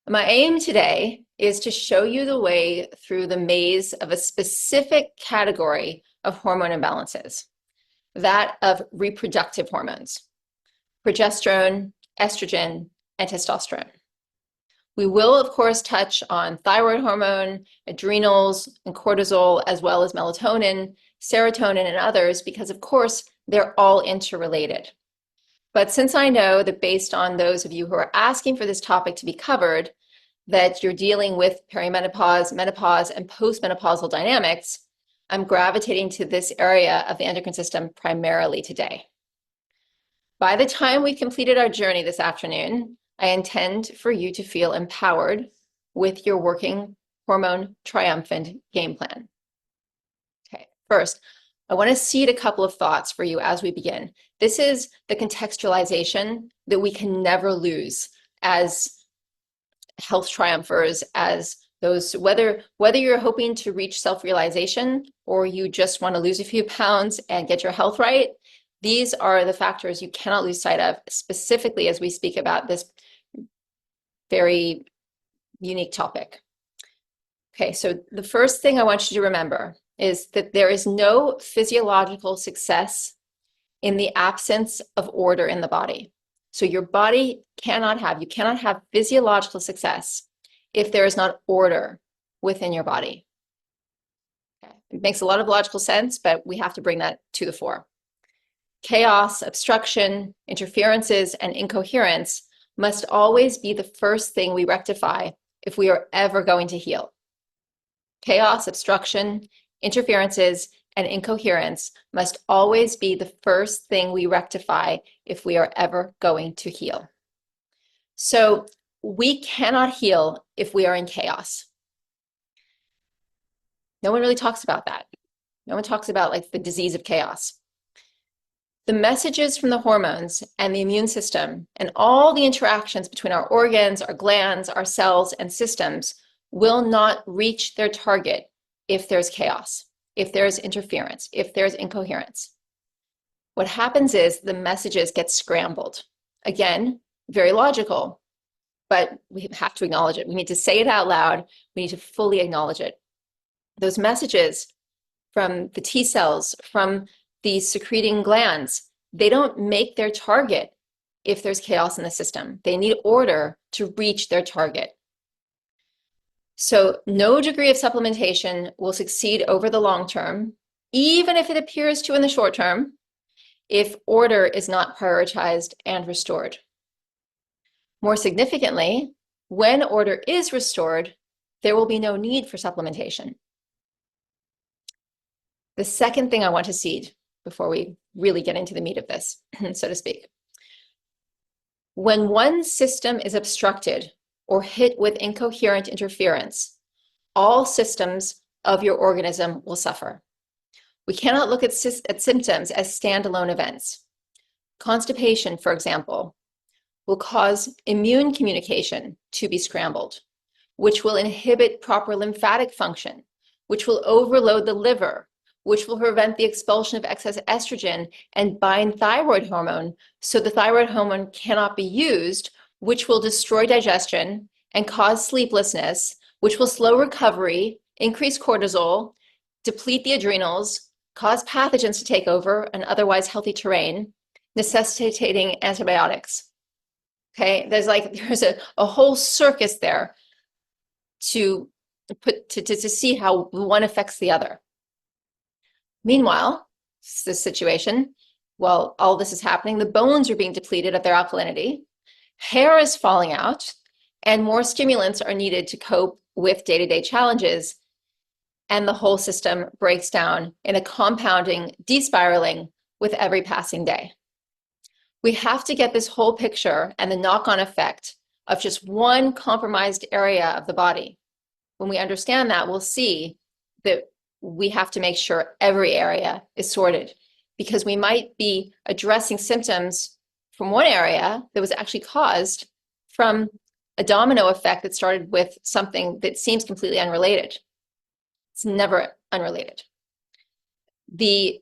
My aim today is to show you the way through the maze of a specific category of hormone imbalances, that of reproductive hormones, progesterone, estrogen, and testosterone. We will, of course, touch on thyroid hormone, adrenals, and cortisol, as well as melatonin, serotonin, and others, because, of course, they're all interrelated. But since I know that based on those of you who are asking for this topic to be covered, that you're dealing with perimenopause, menopause, and postmenopausal dynamics, I'm gravitating to this area of the endocrine system primarily today. By the time we've completed our journey this afternoon, I intend for you to feel empowered with your working hormone triumphant game plan. Okay, first, I want to seed a couple of thoughts for you as we begin. This is the contextualization that we can never lose as health triumphers, as those, whether you're hoping to reach self-realization or you just want to lose a few pounds and get your health right, these are the factors you cannot lose sight of, specifically as we speak about this very unique topic. Okay, so the first thing I want you to remember is that there is no physiological success in the absence of order in the body. So your body cannot have physiological success if there is not order within your body. Okay. It makes a lot of logical sense, but we have to bring that to the fore. Chaos, obstruction, interferences, and incoherence must always be the first thing we rectify if we are ever going to heal. Chaos, obstruction, interferences, and incoherence must always be the first thing we rectify if we are ever going to heal. So we cannot heal if we are in chaos. No one really talks about that. No one talks about like the disease of chaos. The messages from the hormones and the immune system and all the interactions between our organs, our glands, our cells, and systems will not reach their target if there's chaos, if there's interference, if there's incoherence. What happens is the messages get scrambled. Again, very logical, but we have to acknowledge it. We need to say it out loud. We need to fully acknowledge it. Those messages from the T cells, from the secreting glands, they don't make their target if there's chaos in the system. They need order to reach their target. So no degree of supplementation will succeed over the long term, even if it appears to in the short term, if order is not prioritized and restored. More significantly, when order is restored, there will be no need for supplementation. The second thing I want to seed before we really get into the meat of this, so to speak. When one system is obstructed or hit with incoherent interference, all systems of your organism will suffer. We cannot look at symptoms as standalone events. Constipation, for example, will cause immune communication to be scrambled, which will inhibit proper lymphatic function, which will overload the liver, which will prevent the expulsion of excess estrogen and bind thyroid hormone, so the thyroid hormone cannot be used, which will destroy digestion and cause sleeplessness, which will slow recovery, increase cortisol, deplete the adrenals, cause pathogens to take over an otherwise healthy terrain, necessitating antibiotics. Okay, there's a whole circus there to see how one affects the other. Meanwhile, this situation, while all this is happening, the bones are being depleted of their alkalinity, hair is falling out, and more stimulants are needed to cope with day-to-day challenges, and the whole system breaks down in a compounding despiraling with every passing day. We have to get this whole picture and the knock-on effect of just one compromised area of the body. When we understand that, we'll see that we have to make sure every area is sorted, because we might be addressing symptoms from one area that was actually caused from a domino effect that started with something that seems completely unrelated. It's never unrelated. The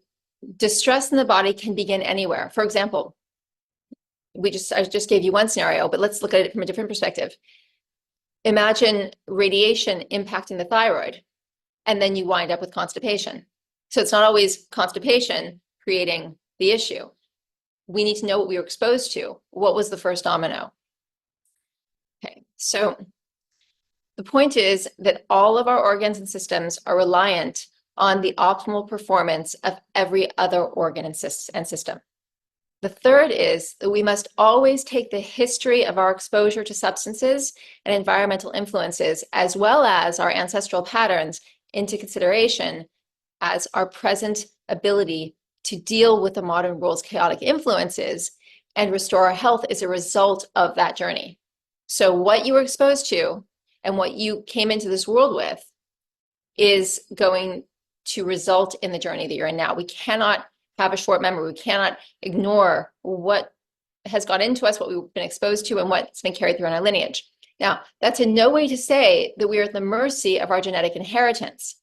distress in the body can begin anywhere. For example, I just gave you one scenario, but let's look at it from a different perspective. Imagine radiation impacting the thyroid, and then you wind up with constipation. So it's not always constipation creating the issue. We need to know what we were exposed to. What was the first domino? Okay, so the point is that all of our organs and systems are reliant on the optimal performance of every other organ and system. The third is that we must always take the history of our exposure to substances and environmental influences, as well as our ancestral patterns, into consideration as our present ability to deal with the modern world's chaotic influences and restore our health is a result of that journey. So what you were exposed to and what you came into this world with is going to result in the journey that you're in now. We cannot have a short memory. We cannot ignore what has got into us, what we've been exposed to, and what's been carried through in our lineage. Now, that's in no way to say that we are at the mercy of our genetic inheritance.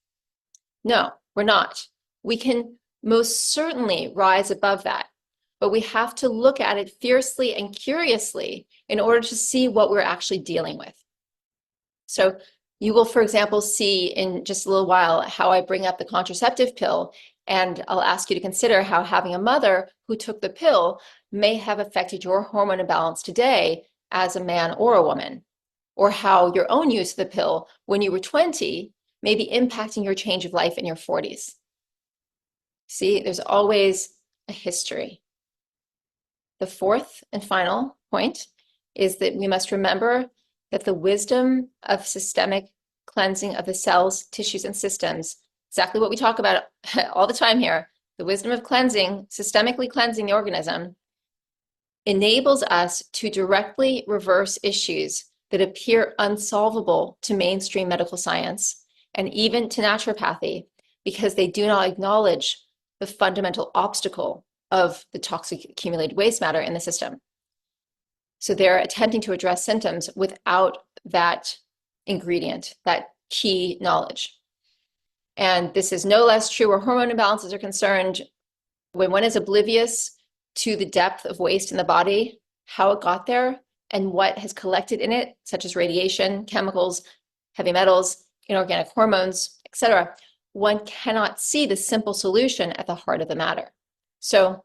No, we're not. We can most certainly rise above that, but we have to look at it fiercely and curiously in order to see what we're actually dealing with. So you will, for example, see in just a little while how I bring up the contraceptive pill, and I'll ask you to consider how having a mother who took the pill may have affected your hormone imbalance today as a man or a woman, or how your own use of the pill when you were 20 may be impacting your change of life in your 40s. See, there's always a history. The fourth and final point is that we must remember that the wisdom of systemic cleansing of the cells, tissues, and systems, exactly what we talk about all the time here, the wisdom of cleansing, systemically cleansing the organism, enables us to directly reverse issues that appear unsolvable to mainstream medical science and even to naturopathy, because they do not acknowledge the fundamental obstacle of the toxic accumulated waste matter in the system. So they're attempting to address symptoms without that ingredient, that key knowledge. And this is no less true where hormone imbalances are concerned. When one is oblivious to the depth of waste in the body, how it got there, and what has collected in it, such as radiation, chemicals, heavy metals, inorganic hormones, etc., one cannot see the simple solution at the heart of the matter. So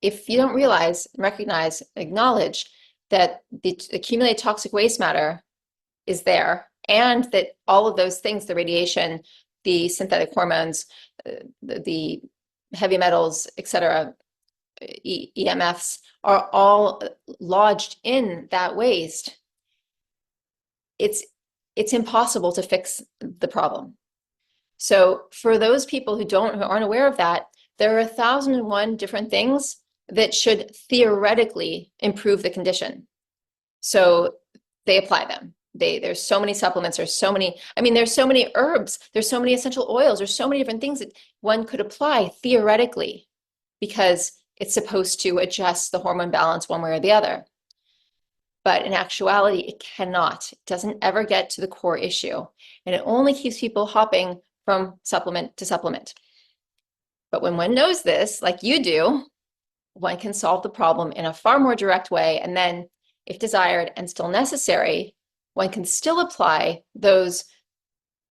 if you don't realize, recognize, acknowledge that the accumulated toxic waste matter is there, and that all of those things, the radiation, the synthetic hormones, the heavy metals, etc., EMFs, are all lodged in that waste, it's impossible to fix the problem. So for those people who aren't aware of that, there are 1,001 different things that should theoretically improve the condition. So they apply them. There's so many supplements, there's so many herbs, there's so many essential oils, there's so many different things that one could apply theoretically, because it's supposed to adjust the hormone balance one way or the other. But in actuality, it cannot. It doesn't ever get to the core issue. And it only keeps people hopping from supplement to supplement. But when one knows this, like you do, one can solve the problem in a far more direct way. And then, if desired and still necessary, one can still apply those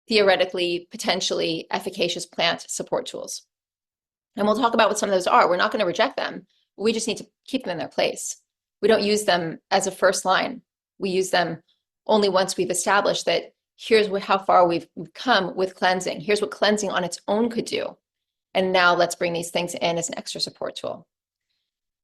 theoretically, potentially efficacious plant support tools. And we'll talk about what some of those are. We're not going to reject them. We just need to keep them in their place. We don't use them as a first line. We use them only once we've established that here's how far we've come with cleansing. Here's what cleansing on its own could do. And now let's bring these things in as an extra support tool.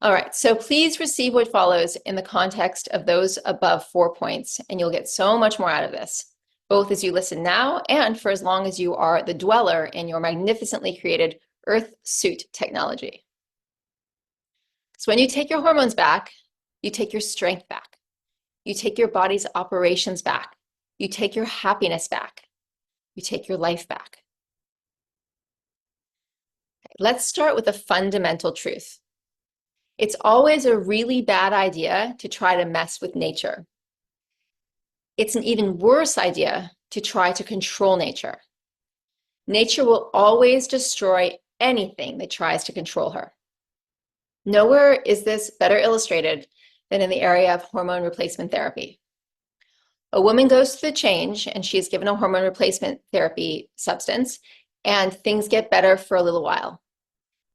All right, so please receive what follows in the context of those above 4 points, and you'll get so much more out of this, both as you listen now and for as long as you are the dweller in your magnificently created Earth suit technology. So when you take your hormones back, you take your strength back. You take your body's operations back. You take your happiness back. You take your life back. Okay, let's start with a fundamental truth. It's always a really bad idea to try to mess with nature. It's an even worse idea to try to control nature. Nature will always destroy anything that tries to control her. Nowhere is this better illustrated than in the area of hormone replacement therapy. A woman goes through the change and she is given a hormone replacement therapy substance, and things get better for a little while.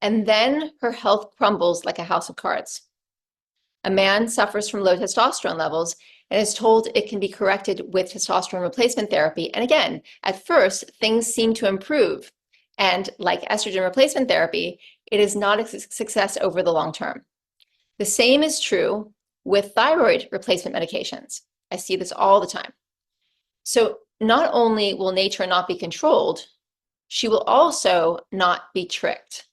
And then her health crumbles like a house of cards. A man suffers from low testosterone levels and is told it can be corrected with testosterone replacement therapy. And again, at first, things seem to improve. And like estrogen replacement therapy, it is not a success over the long term. The same is true with thyroid replacement medications. I see this all the time. So not only will nature not be controlled, she will also not be tricked.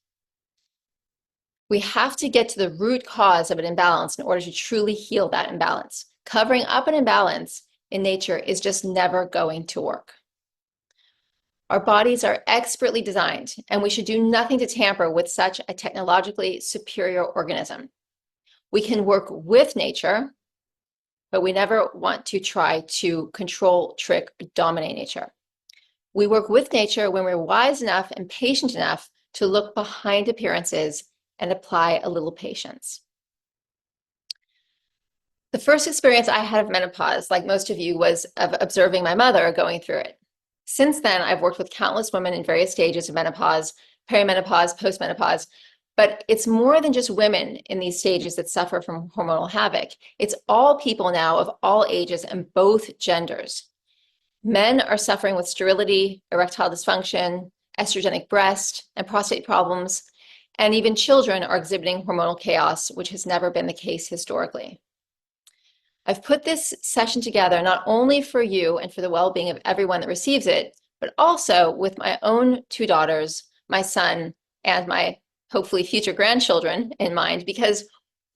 We have to get to the root cause of an imbalance in order to truly heal that imbalance. Covering up an imbalance in nature is just never going to work. Our bodies are expertly designed, and we should do nothing to tamper with such a technologically superior organism. We can work with nature, but we never want to try to control, trick, or dominate nature. We work with nature when we're wise enough and patient enough to look behind appearances and apply a little patience. The first experience I had of menopause, like most of you, was of observing my mother going through it. Since then, I've worked with countless women in various stages of menopause, perimenopause, postmenopause, but it's more than just women in these stages that suffer from hormonal havoc. It's all people now of all ages and both genders. Men are suffering with sterility, erectile dysfunction, estrogenic breast, and prostate problems, and even children are exhibiting hormonal chaos, which has never been the case historically. I've put this session together not only for you and for the well-being of everyone that receives it, but also with my own 2 daughters, my son, and my hopefully future grandchildren in mind, because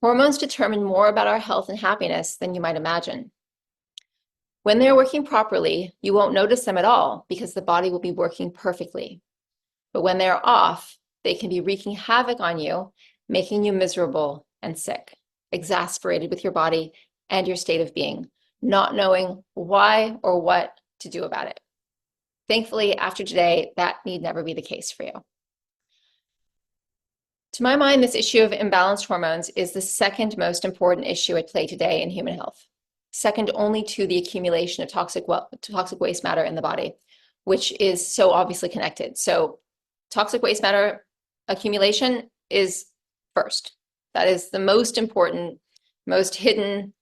hormones determine more about our health and happiness than you might imagine. When they're working properly, you won't notice them at all because the body will be working perfectly. But when they're off, they can be wreaking havoc on you, making you miserable and sick, exasperated with your body and your state of being, not knowing why or what to do about it. Thankfully, after today, that need never be the case for you. To my mind, this issue of imbalanced hormones is the second most important issue at play today in human health, second only to the accumulation of toxic waste matter in the body, which is so obviously connected. So toxic waste matter accumulation is first. That is the most important, most hidden,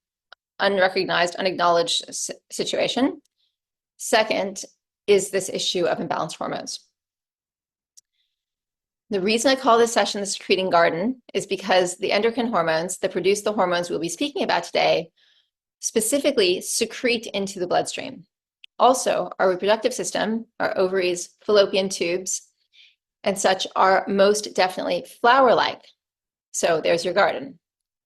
unrecognized, unacknowledged situation. Second is this issue of imbalanced hormones. The reason I call this session the secreting garden is because the endocrine hormones that produce the hormones we'll be speaking about today specifically secrete into the bloodstream. Also, our reproductive system, our ovaries, fallopian tubes, and such are most definitely flower-like. So there's your garden.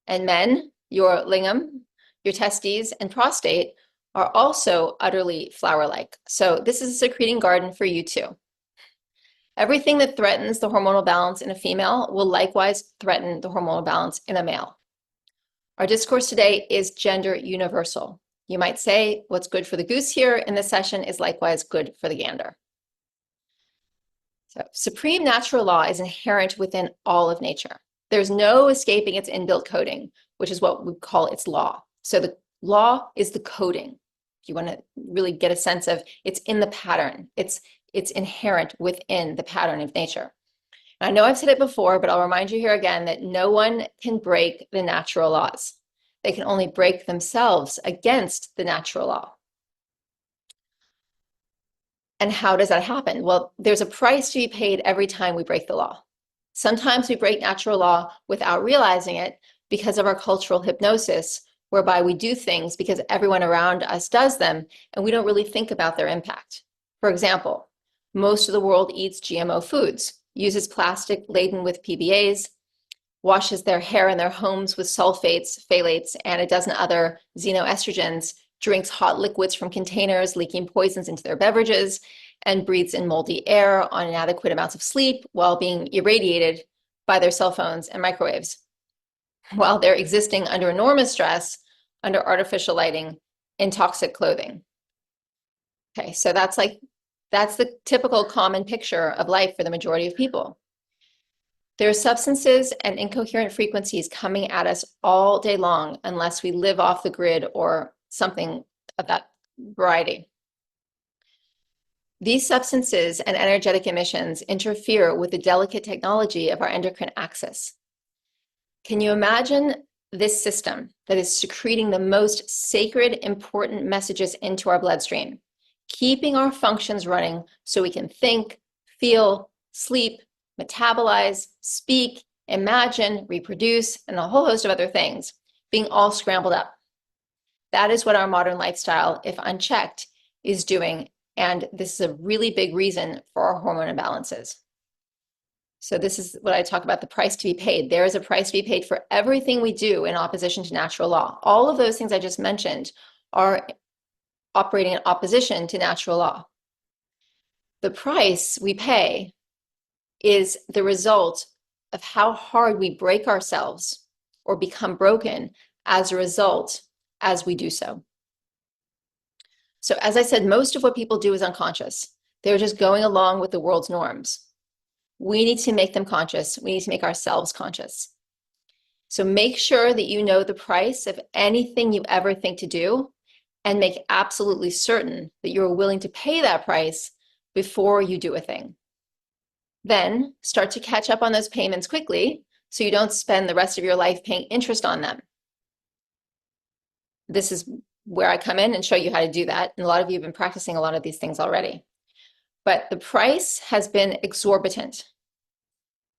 And men, your lingam, your testes, and prostate are also utterly flower-like. So this is a secreting garden for you too. Everything that threatens the hormonal balance in a female will likewise threaten the hormonal balance in a male. Our discourse today is gender universal. You might say what's good for the goose here in this session is likewise good for the gander. So, supreme natural law is inherent within all of nature. There's no escaping its inbuilt coding, which is what we call its law. So the law is the coding. If you want to really get a sense of it's in the pattern, it's inherent within the pattern of nature. And I know I've said it before, but I'll remind you here again that no one can break the natural laws. They can only break themselves against the natural law. And how does that happen? Well, there's a price to be paid every time we break the law. Sometimes we break natural law without realizing it because of our cultural hypnosis, whereby we do things because everyone around us does them, and we don't really think about their impact. For example, most of the world eats GMO foods, uses plastic laden with PBAs, washes their hair in their homes with sulfates, phthalates, and a dozen other xenoestrogens, drinks hot liquids from containers, leaking poisons into their beverages, and breathes in moldy air on inadequate amounts of sleep while being irradiated by their cell phones and microwaves, while they're existing under enormous stress, under artificial lighting, in toxic clothing. Okay, so that's the typical common picture of life for the majority of people. There are substances and incoherent frequencies coming at us all day long unless we live off the grid or something of that variety. These substances and energetic emissions interfere with the delicate technology of our endocrine axis. Can you imagine this system that is secreting the most sacred, important messages into our bloodstream, keeping our functions running so we can think, feel, sleep, metabolize, speak, imagine, reproduce, and a whole host of other things, being all scrambled up? That is what our modern lifestyle, if unchecked, is doing. And this is a really big reason for our hormone imbalances. So this is what I talk about, the price to be paid. There is a price to be paid for everything we do in opposition to natural law. All of those things I just mentioned are operating in opposition to natural law. The price we pay is the result of how hard we break ourselves or become broken as a result as we do so. So as I said, most of what people do is unconscious. They're just going along with the world's norms. We need to make them conscious. We need to make ourselves conscious. So make sure that you know the price of anything you ever think to do, and make absolutely certain that you're willing to pay that price before you do a thing. Then start to catch up on those payments quickly so you don't spend the rest of your life paying interest on them. This is where I come in and show you how to do that. And a lot of you have been practicing a lot of these things already. But the price has been exorbitant.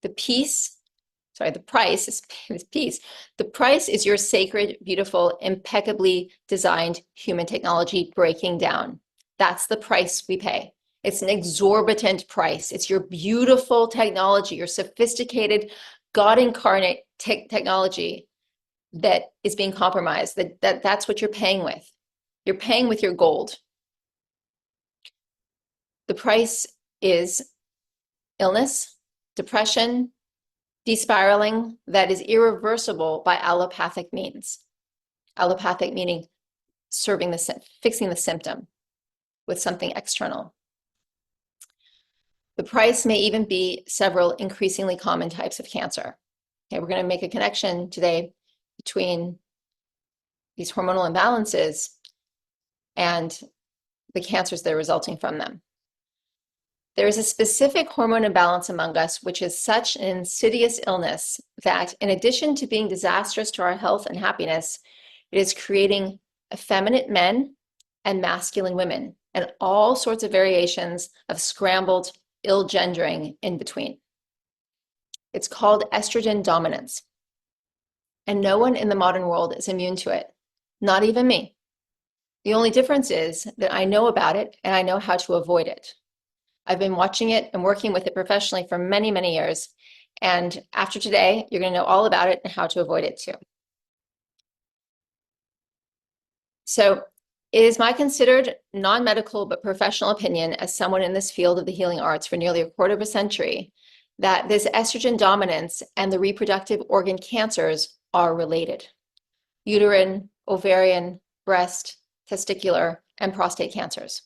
The price is peace. The price is your sacred, beautiful, impeccably designed human technology breaking down. That's the price we pay. It's an exorbitant price. It's your beautiful technology, your sophisticated, God incarnate technology that is being compromised. That's what you're paying with. You're paying with your gold. The price is illness, depression, despiraling that is irreversible by allopathic means. Allopathic meaning fixing the symptom with something external. The price may even be several increasingly common types of cancer. Okay, we're going to make a connection today between these hormonal imbalances and the cancers that are resulting from them. There is a specific hormone imbalance among us, which is such an insidious illness that, in addition to being disastrous to our health and happiness, it is creating effeminate men and masculine women, and all sorts of variations of scrambled ill-gendering in between. It's called estrogen dominance. And no one in the modern world is immune to it, not even me. The only difference is that I know about it and I know how to avoid it. I've been watching it and working with it professionally for many, many years. And after today, you're going to know all about it and how to avoid it too. So it is my considered non-medical but professional opinion, as someone in this field of the healing arts for nearly a quarter of a century, that this estrogen dominance and the reproductive organ cancers are related. Uterine, ovarian, breast, testicular, and prostate cancers.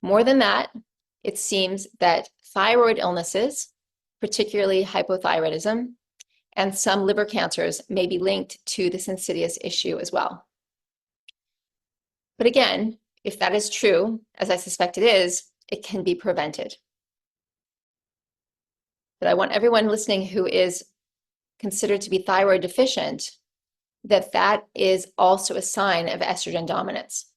More than that, it seems that thyroid illnesses, particularly hypothyroidism, and some liver cancers may be linked to this insidious issue as well. But again, if that is true, as I suspect it is, it can be prevented. But I want everyone listening who is considered to be thyroid deficient, that is also a sign of estrogen dominance,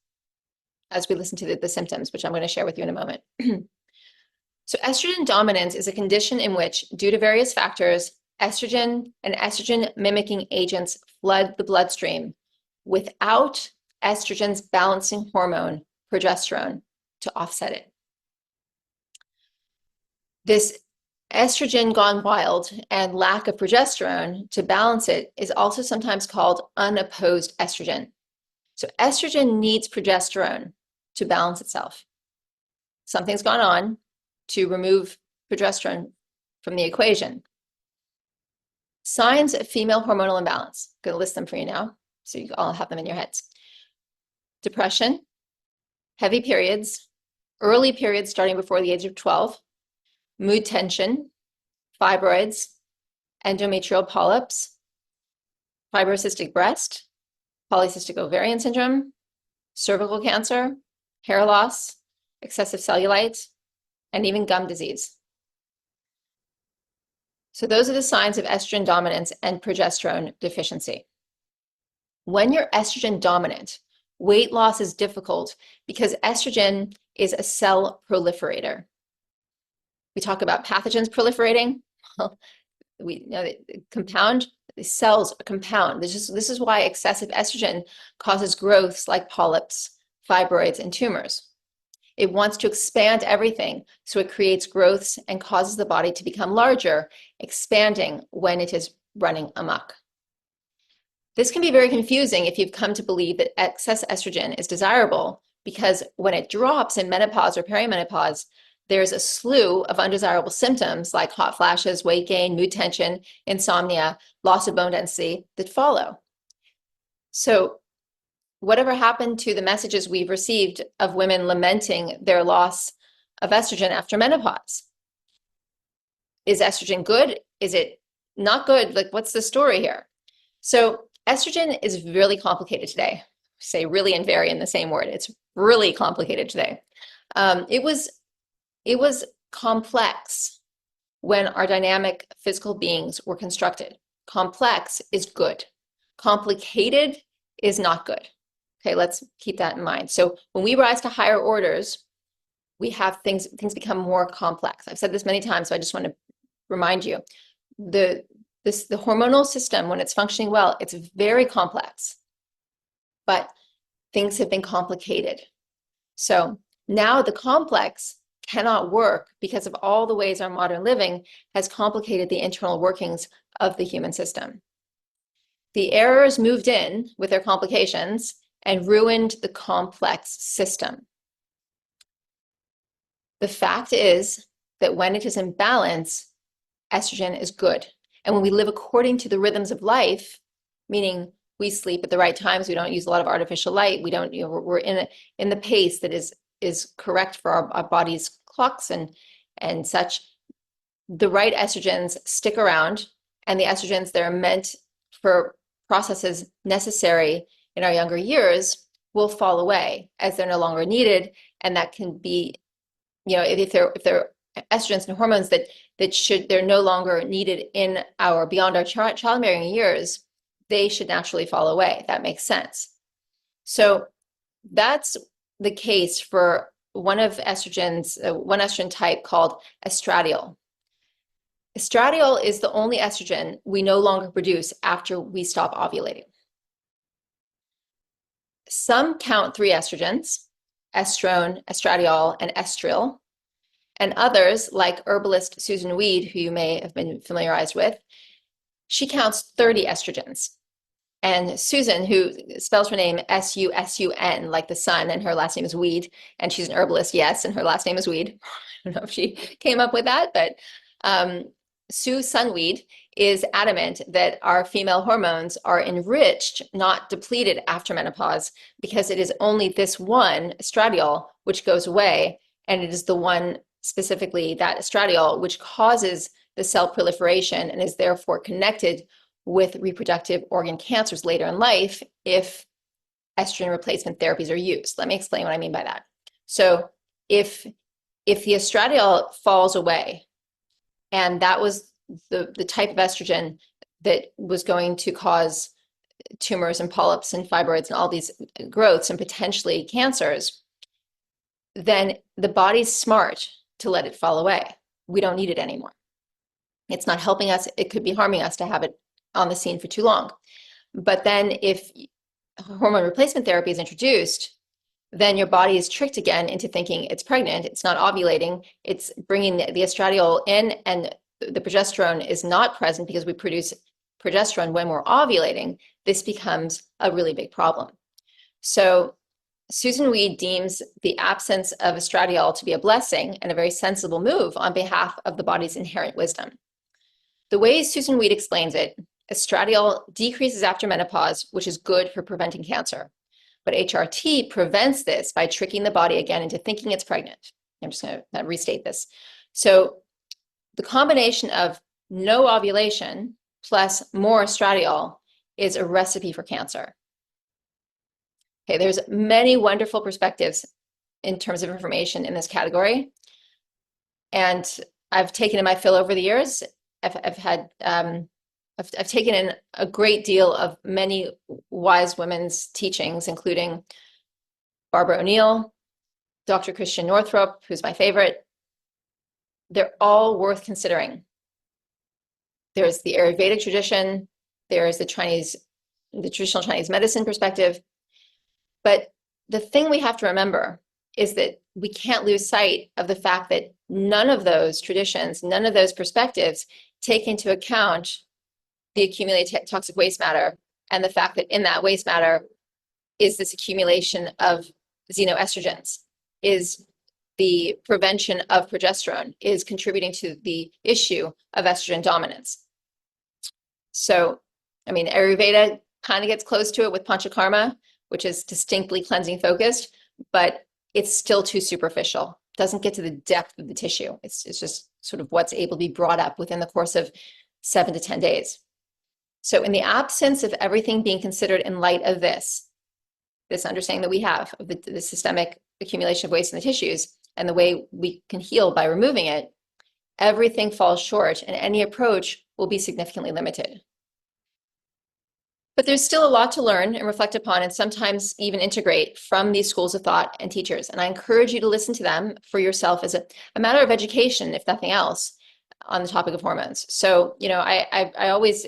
as we listen to the symptoms, which I'm going to share with you in a moment. So estrogen dominance is a condition in which, due to various factors, estrogen and estrogen-mimicking agents flood the bloodstream without estrogen's balancing hormone, progesterone, to offset it. This estrogen gone wild and lack of progesterone to balance it is also sometimes called unopposed estrogen. So estrogen needs progesterone to balance itself. Something's gone on to remove progesterone from the equation. Signs of female hormonal imbalance. I'm going to list them for you now, so you all have them in your heads. Depression, heavy periods, early periods starting before the age of 12, mood tension, fibroids, endometrial polyps, fibrocystic breast, polycystic ovarian syndrome, cervical cancer, hair loss, excessive cellulite, and even gum disease. So those are the signs of estrogen dominance and progesterone deficiency. When you're estrogen dominant, weight loss is difficult because estrogen is a cell proliferator. We talk about pathogens proliferating. Well, we know that the cells compound. This is why excessive estrogen causes growths like polyps, fibroids, and tumors. It wants to expand everything, so it creates growths and causes the body to become larger, expanding when it is running amok. This can be very confusing if you've come to believe that excess estrogen is desirable, because when it drops in menopause or perimenopause, there's a slew of undesirable symptoms like hot flashes, weight gain, mood tension, insomnia, loss of bone density that follow. So whatever happened to the messages we've received of women lamenting their loss of estrogen after menopause? Is estrogen good? Is it not good? Like, what's the story here? So estrogen is really complicated today. Say really and very in the same word. It's really complicated today. It was complex when our dynamic physical beings were constructed. Complex is good. Complicated is not good. Okay, let's keep that in mind. So when we rise to higher orders, we have things become more complex. I've said this many times, so I just want to remind you. The hormonal system, when it's functioning well, it's very complex, but things have been complicated. So now the complex cannot work because of all the ways our modern living has complicated the internal workings of the human system. The errors moved in with their complications and ruined the complex system. The fact is that when it is in balance, estrogen is good. And when we live according to the rhythms of life, meaning we sleep at the right times, we don't use a lot of artificial light, we don't, we're in the pace that is correct for our body's clocks and such, the right estrogens stick around, and the estrogens that are meant for processes necessary in our younger years will fall away as they're no longer needed. And that can be, if they're estrogens and hormones they're no longer needed in beyond our childbearing years, they should naturally fall away. That makes sense. So that's the case for one estrogen type called estradiol. Estradiol is the only estrogen we no longer produce after we stop ovulating. Some count 3 estrogens: estrone, estradiol, and estriol. And others, like herbalist Susan Weed, who you may have been familiarized with, she counts 30 estrogens. And Susan, who spells her name S-U-S-U-N, like the sun, and her last name is Weed, and she's an herbalist, yes, and her last name is Weed. I don't know if she came up with that, but Sue Sunweed is adamant that our female hormones are enriched, not depleted after menopause, because it is only this one, estradiol, which goes away, and it is the one specifically, that estradiol, which causes the cell proliferation and is therefore connected with reproductive organ cancers later in life if estrogen replacement therapies are used. Let me explain what I mean by that. So if the estradiol falls away, and that was the type of estrogen that was going to cause tumors and polyps and fibroids and all these growths and potentially cancers, then the body's smart to let it fall away. We don't need it anymore. It's not helping us. It could be harming us to have it on the scene for too long. But then if hormone replacement therapy is introduced, then your body is tricked again into thinking it's pregnant. It's not ovulating. It's bringing the estradiol in, and the progesterone is not present because we produce progesterone when we're ovulating. This becomes a really big problem. So Susan Weed deems the absence of estradiol to be a blessing and a very sensible move on behalf of the body's inherent wisdom. The way Susan Weed explains it, estradiol decreases after menopause, which is good for preventing cancer. But HRT prevents this by tricking the body again into thinking it's pregnant. I'm just going to restate this. So the combination of no ovulation plus more estradiol is a recipe for cancer. Okay, there's many wonderful perspectives in terms of information in this category. And I've taken in my fill over the years. I've had I've taken in a great deal of many wise women's teachings, including Barbara O'Neill, Dr. Christian Northrup, who's my favorite. They're all worth considering. There's the Ayurvedic tradition, there's the traditional Chinese medicine perspective. But the thing we have to remember is that we can't lose sight of the fact that none of those traditions, none of those perspectives take into account the accumulated toxic waste matter and the fact that in that waste matter is this accumulation of xenoestrogens, is the prevention of progesterone, is contributing to the issue of estrogen dominance. So, I mean, Ayurveda kind of gets close to it with Panchakarma, which is distinctly cleansing focused, but it's still too superficial. Doesn't get to the depth of the tissue. It's just sort of what's able to be brought up within the course of 7 to 10 days. So in the absence of everything being considered in light of this understanding that we have of the systemic accumulation of waste in the tissues and the way we can heal by removing it, everything falls short and any approach will be significantly limited. But there's still a lot to learn and reflect upon and sometimes even integrate from these schools of thought and teachers. And I encourage you to listen to them for yourself as a matter of education, if nothing else, on the topic of hormones. So, you know, I always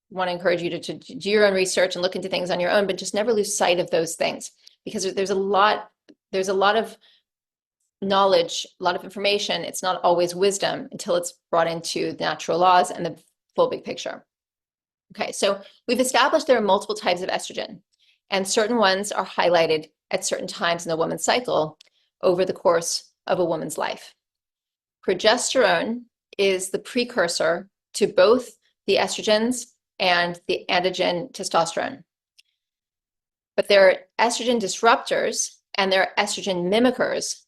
want to encourage you to do your own research and look into things on your own, but just never lose sight of those things because there's a lot of knowledge, a lot of information. It's not always wisdom until it's brought into the natural laws and the full big picture. Okay, so we've established there are multiple types of estrogen, and certain ones are highlighted at certain times in the woman's cycle over the course of a woman's life. Progesterone is the precursor to both the estrogens and the androgen testosterone. But there are estrogen disruptors and there are estrogen mimickers.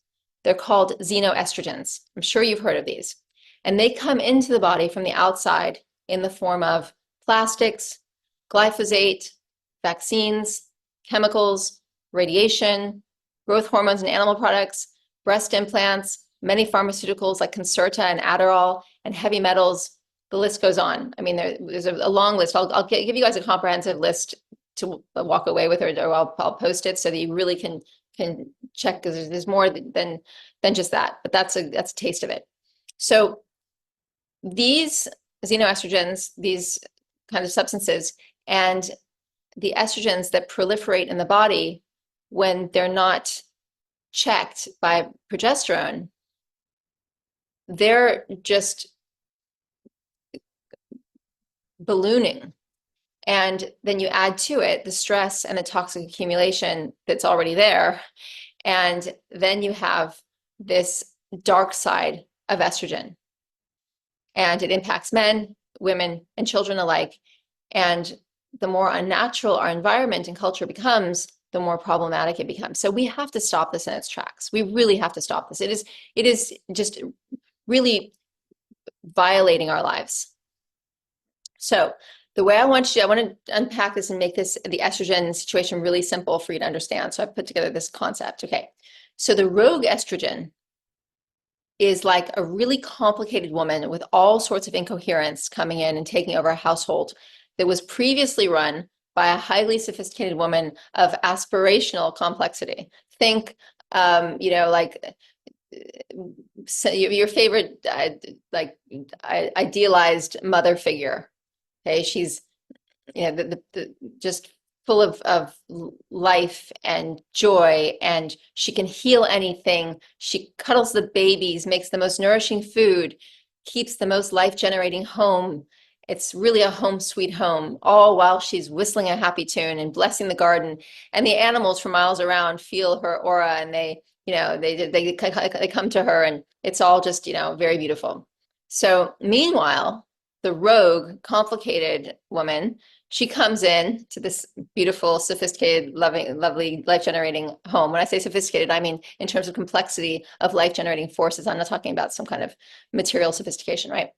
They're called xenoestrogens. I'm sure you've heard of these. And they come into the body from the outside in the form of plastics, glyphosate, vaccines, chemicals, radiation, growth hormones and animal products, breast implants, many pharmaceuticals like Concerta and Adderall, and heavy metals. The list goes on. I mean, there's a long list. I'll give you guys a comprehensive list to walk away with, or I'll post it so that you really can check, because there's more than just that. But that's a taste of it. So these xenoestrogens, these kind of substances, and the estrogens that proliferate in the body when they're not checked by progesterone, they're just ballooning. And then you add to it the stress and the toxic accumulation that's already there. And then you have this dark side of estrogen. And it impacts men, women, and children alike. And the more unnatural our environment and culture becomes, the more problematic it becomes. So we have to stop this in its tracks. We really have to stop this. It is just really violating our lives. So the way I want to unpack this and make the estrogen situation really simple for you to understand. So I put together this concept. Okay, so the rogue estrogen is like a really complicated woman with all sorts of incoherence coming in and taking over a household that was previously run by a highly sophisticated woman of aspirational complexity. Think, like your favorite, idealized mother figure. Okay, she's, just full of life and joy, and she can heal anything. She cuddles the babies, makes the most nourishing food, keeps the most life-generating home. It's really a home sweet home, all while she's whistling a happy tune and blessing the garden. And the animals for miles around feel her aura, and they come to her, and it's all just, very beautiful. So meanwhile, the rogue, complicated woman, she comes in to this beautiful, sophisticated, lovely, life-generating home. When I say sophisticated, I mean in terms of complexity of life-generating forces. I'm not talking about some kind of material sophistication, right?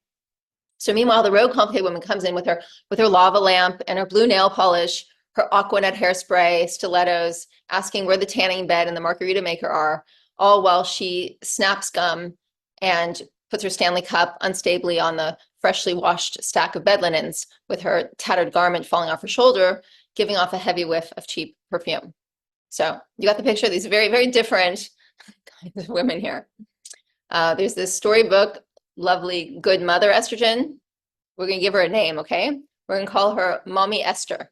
So meanwhile, the rogue, complicated woman comes in with her lava lamp and her blue nail polish, her Aquanet hairspray, stilettos, asking where the tanning bed and the margarita maker are, all while she snaps gum and puts her Stanley Cup unstably on the freshly washed stack of bed linens with her tattered garment falling off her shoulder, giving off a heavy whiff of cheap perfume. So you got the picture. These very, very different kinds of women here. There's this storybook, lovely good mother estrogen. We're going to give her a name, okay? We're going to call her Mommy Esther.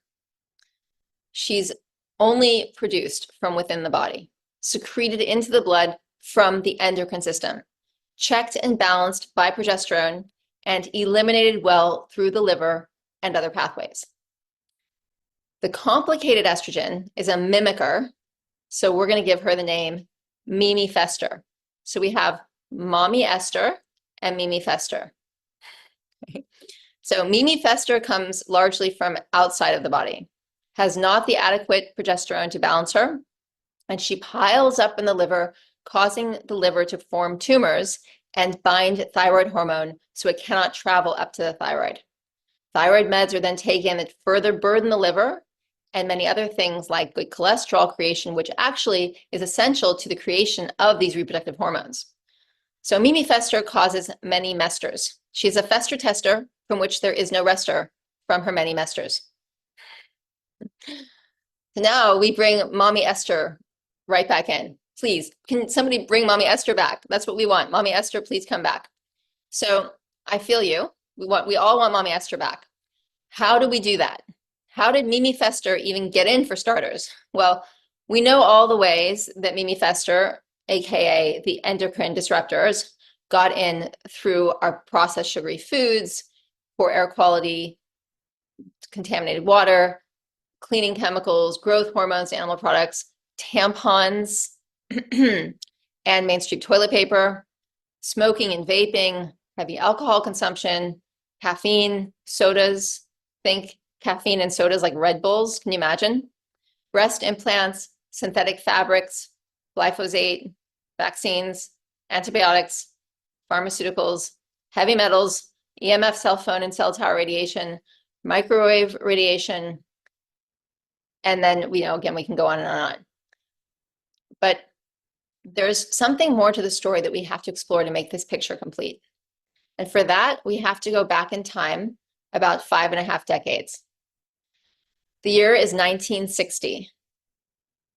She's only produced from within the body, secreted into the blood from the endocrine system, checked and balanced by progesterone, and eliminated well through the liver and other pathways. The complicated estrogen is a mimicker, so we're going to give her the name Mimi Fester. So we have Mommy Esther and Mimi Fester. Okay. So Mimi Fester comes largely from outside of the body, has not the adequate progesterone to balance her, and she piles up in the liver, causing the liver to form tumors and bind thyroid hormone so it cannot travel up to the thyroid. Thyroid meds are then taken that further burden the liver and many other things like good cholesterol creation, which actually is essential to the creation of these reproductive hormones. So Mimi Fester causes many mesters. She's a fester tester from which there is no rester from her many mesters. So now we bring Mommy Esther right back in. Please, can somebody bring Mommy Esther back? That's what we want. Mommy Esther, please come back. So I feel you. We all want Mommy Esther back. How do we do that? How did Mimi Fester even get in, for starters? Well, we know all the ways that Mimi Fester, aka the endocrine disruptors, got in through our processed sugary foods, poor air quality, contaminated water, cleaning chemicals, growth hormones, animal products, tampons, and mainstream toilet paper, smoking and vaping, heavy alcohol consumption, caffeine, sodas. Think caffeine and sodas like Red Bulls. Can you imagine? Breast implants, synthetic fabrics, glyphosate, vaccines, antibiotics, pharmaceuticals, heavy metals, EMF cell phone and cell tower radiation, microwave radiation, and then again, we can go on and on. But there's something more to the story that we have to explore to make this picture complete. And for that, we have to go back in time about 5.5 decades. The year is 1960.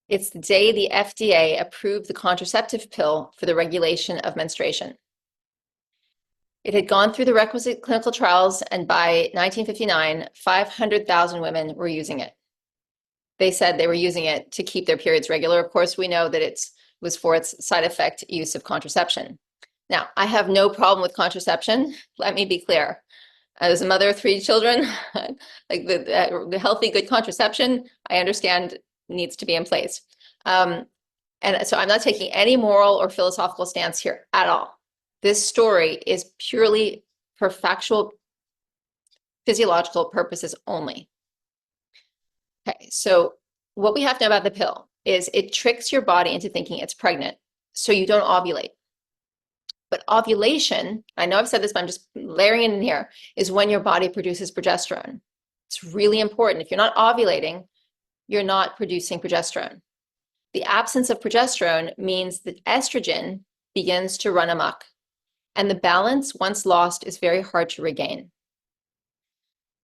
It's the day the FDA approved the contraceptive pill for the regulation of menstruation. It had gone through the requisite clinical trials, and by 1959, 500,000 women were using it. They said they were using it to keep their periods regular. Of course, we know that it was for its side effect use of contraception. Now, I have no problem with contraception. Let me be clear. As a mother of 3 children, like the healthy, good contraception, I understand needs to be in place. And so I'm not taking any moral or philosophical stance here at all. This story is purely for factual, physiological purposes only. Okay, so what we have to know about the pill is it tricks your body into thinking it's pregnant, so you don't ovulate. But ovulation, I know I've said this, but I'm just layering it in here, is when your body produces progesterone. It's really important. If you're not ovulating, you're not producing progesterone. The absence of progesterone means that estrogen begins to run amok, and the balance, once lost, is very hard to regain.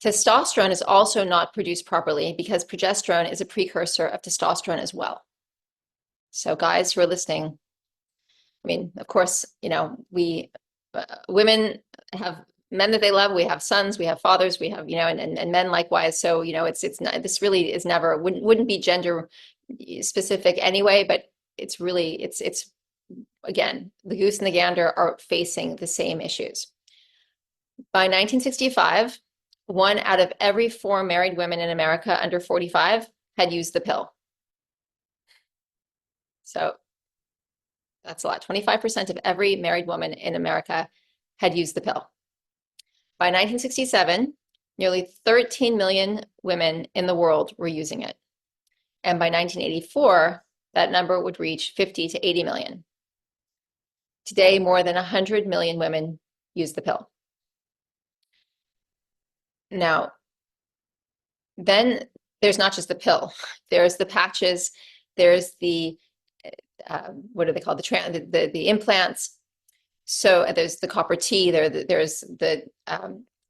Testosterone is also not produced properly because progesterone is a precursor of testosterone as well. So guys who are listening, I mean, of course, we women have men that they love. We have sons, we have fathers, we have, and men likewise. So, it's not, this really is never, wouldn't be gender specific anyway, but it's really, it's again, the goose and the gander are facing the same issues. By 1965, 1 out of every 4 married women in America under 45 had used the pill. So that's a lot. 25% of every married woman in America had used the pill. By 1967, nearly 13 million women in the world were using it. And by 1984, that number would reach 50 to 80 million. Today, more than 100 million women use the pill. Now, then There's not just the pill. There's the patches. There's the what are they called? The implants. So there's the copper T. There's the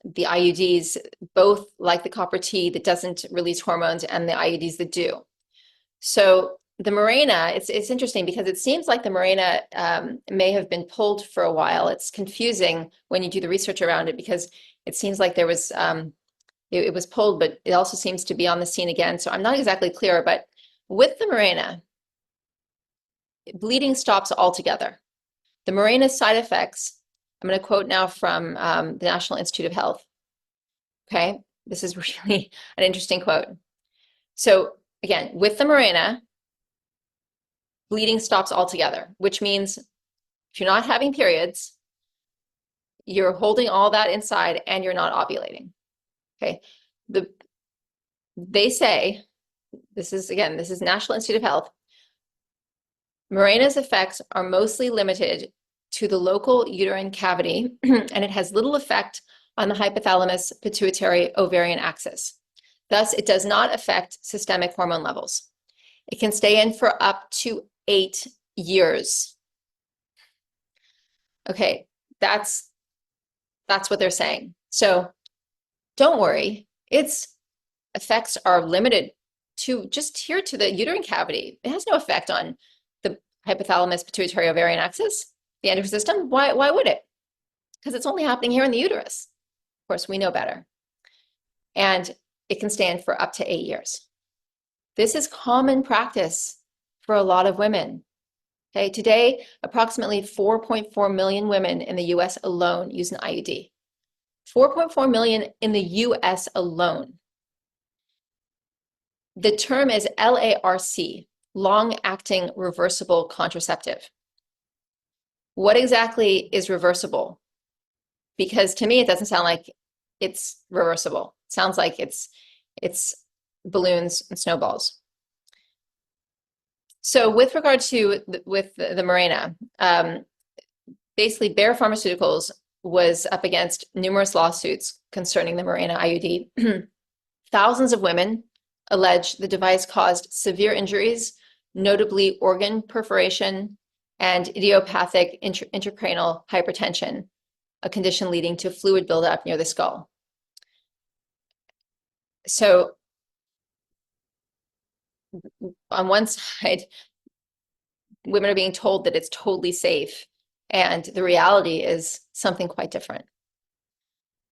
IUDs, both like the copper T that doesn't release hormones, and the IUDs that do. So the Mirena, it's interesting because it seems like the Mirena may have been pulled for a while. It's confusing when you do the research around it because it seems like there was it was pulled, but it also seems to be on the scene again. So I'm not exactly clear, but with the Mirena, bleeding stops altogether. The Mirena side effects, I'm going to quote now from the National Institute of Health. Okay, this is really an interesting quote. So again, with the Mirena, bleeding stops altogether, which means if you're not having periods, you're holding all that inside and you're not ovulating. Okay, they say, this is National Institute of Health, Mirena's effects are mostly limited to the local uterine cavity, and it has little effect on the hypothalamus pituitary ovarian axis. Thus, it does not affect systemic hormone levels. It can stay in for up to 8 years. Okay, that's what they're saying. So don't worry, its effects are limited to just here to the uterine cavity. It has no effect on the hypothalamus pituitary ovarian axis, the endocrine system. Why would it? Because it's only happening here in the uterus. Of course, we know better. And it can stay in for up to 8 years. This is common practice for a lot of women. Okay, today, approximately 4.4 million women in the US alone use an IUD. 4.4 million in the US alone. The term is LARC, long-acting reversible contraceptive. What exactly is reversible? Because to me, it doesn't sound like it's reversible. It sounds like it's balloons and snowballs. So with regard to the Mirena, basically Bayer Pharmaceuticals was up against numerous lawsuits concerning the Mirena IUD. Thousands of women allege the device caused severe injuries, notably organ perforation and idiopathic intracranial hypertension, a condition leading to fluid buildup near the skull. So on one side, women are being told that it's totally safe, and the reality is something quite different.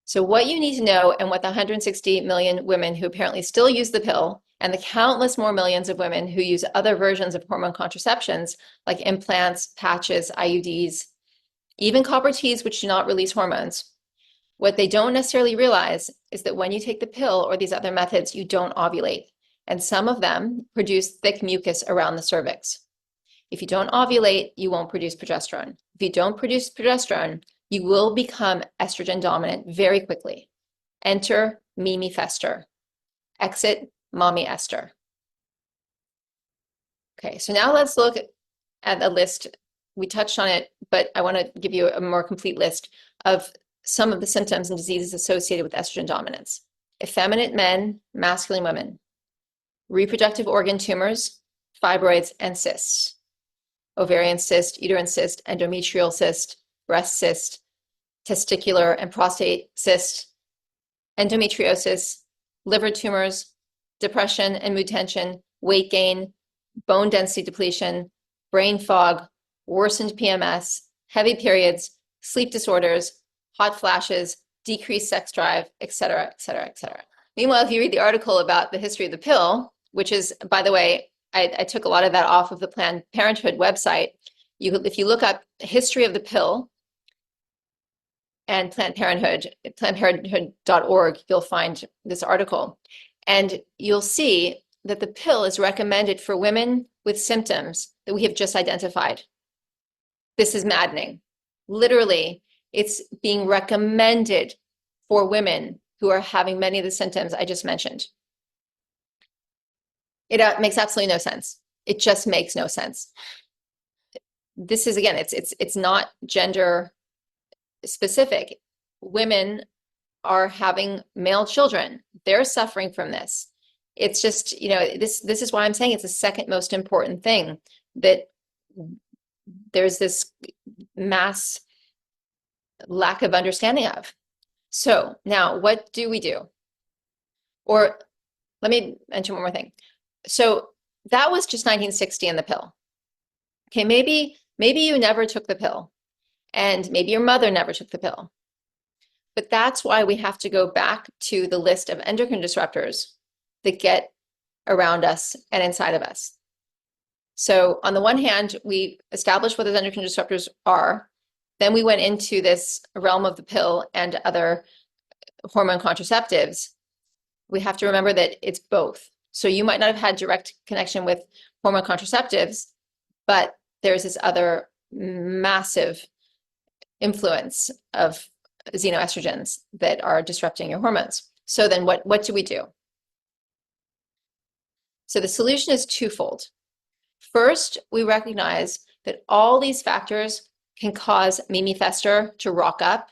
So what you need to know, and what the 160 million women who apparently still use the pill, and the countless more millions of women who use other versions of hormone contraceptions, like implants, patches, IUDs, even copper Ts, which do not release hormones, what they don't necessarily realize is that when you take the pill or these other methods, you don't ovulate. And some of them produce thick mucus around the cervix. If you don't ovulate, you won't produce progesterone. If you don't produce progesterone, you will become estrogen dominant very quickly. Enter Mimi Fester. Exit Mommy Esther. Okay, so now let's look at a list. We touched on it, but I want to give you a more complete list of some of the symptoms and diseases associated with estrogen dominance. Effeminate men, masculine women, reproductive organ tumors, fibroids, and cysts, ovarian cyst, uterine cyst, endometrial cyst, breast cyst, testicular and prostate cyst, endometriosis, liver tumors, depression and mood tension, weight gain, bone density depletion, brain fog, worsened PMS, heavy periods, sleep disorders, hot flashes, decreased sex drive, etc., etc., etc. Meanwhile, if you read the article about the history of the pill, which is, by the way, I took a lot of that off of the Planned Parenthood website. If you look up history of the pill and Planned Parenthood, plannedparenthood.org, you'll find this article. And you'll see that the pill is recommended for women with symptoms that we have just identified. This is maddening. Literally, it's being recommended for women who are having many of the symptoms I just mentioned. It makes absolutely no sense. It just makes no sense. This is, again, it's not gender specific. Women are having male children. They're suffering from this. It's just, this is why I'm saying it's the second most important thing, that there's this mass lack of understanding of. So now what do we do? Or let me mention one more thing. So that was just 1960 and the pill. Okay, maybe you never took the pill, and maybe your mother never took the pill. But that's why we have to go back to the list of endocrine disruptors that get around us and inside of us. So on the one hand, we established what those endocrine disruptors are. Then we went into this realm of the pill and other hormone contraceptives. We have to remember that it's both. So you might not have had direct connection with hormone contraceptives, but there's this other massive influence of xenoestrogens that are disrupting your hormones. So then what do we do? So the solution is twofold. First, we recognize that all these factors can cause Mimi Fester to rock up,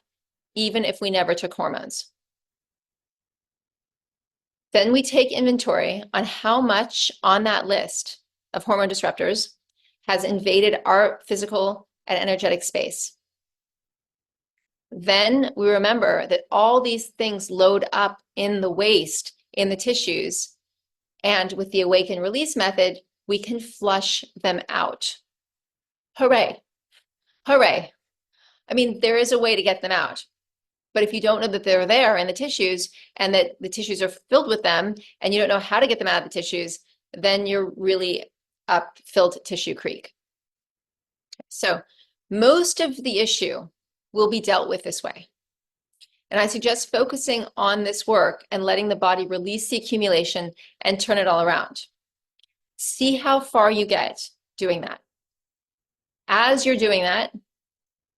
even if we never took hormones. Then we take inventory on how much on that list of hormone disruptors has invaded our physical and energetic space. Then we remember that all these things load up in the waste, in the tissues, and with the awaken release method, we can flush them out. Hooray! Hooray! I mean, there is a way to get them out. But if you don't know that they're there in the tissues and that the tissues are filled with them and you don't know how to get them out of the tissues, then you're really up filled tissue creek. So most of the issue will be dealt with this way. And I suggest focusing on this work and letting the body release the accumulation and turn it all around. See how far you get doing that. As you're doing that,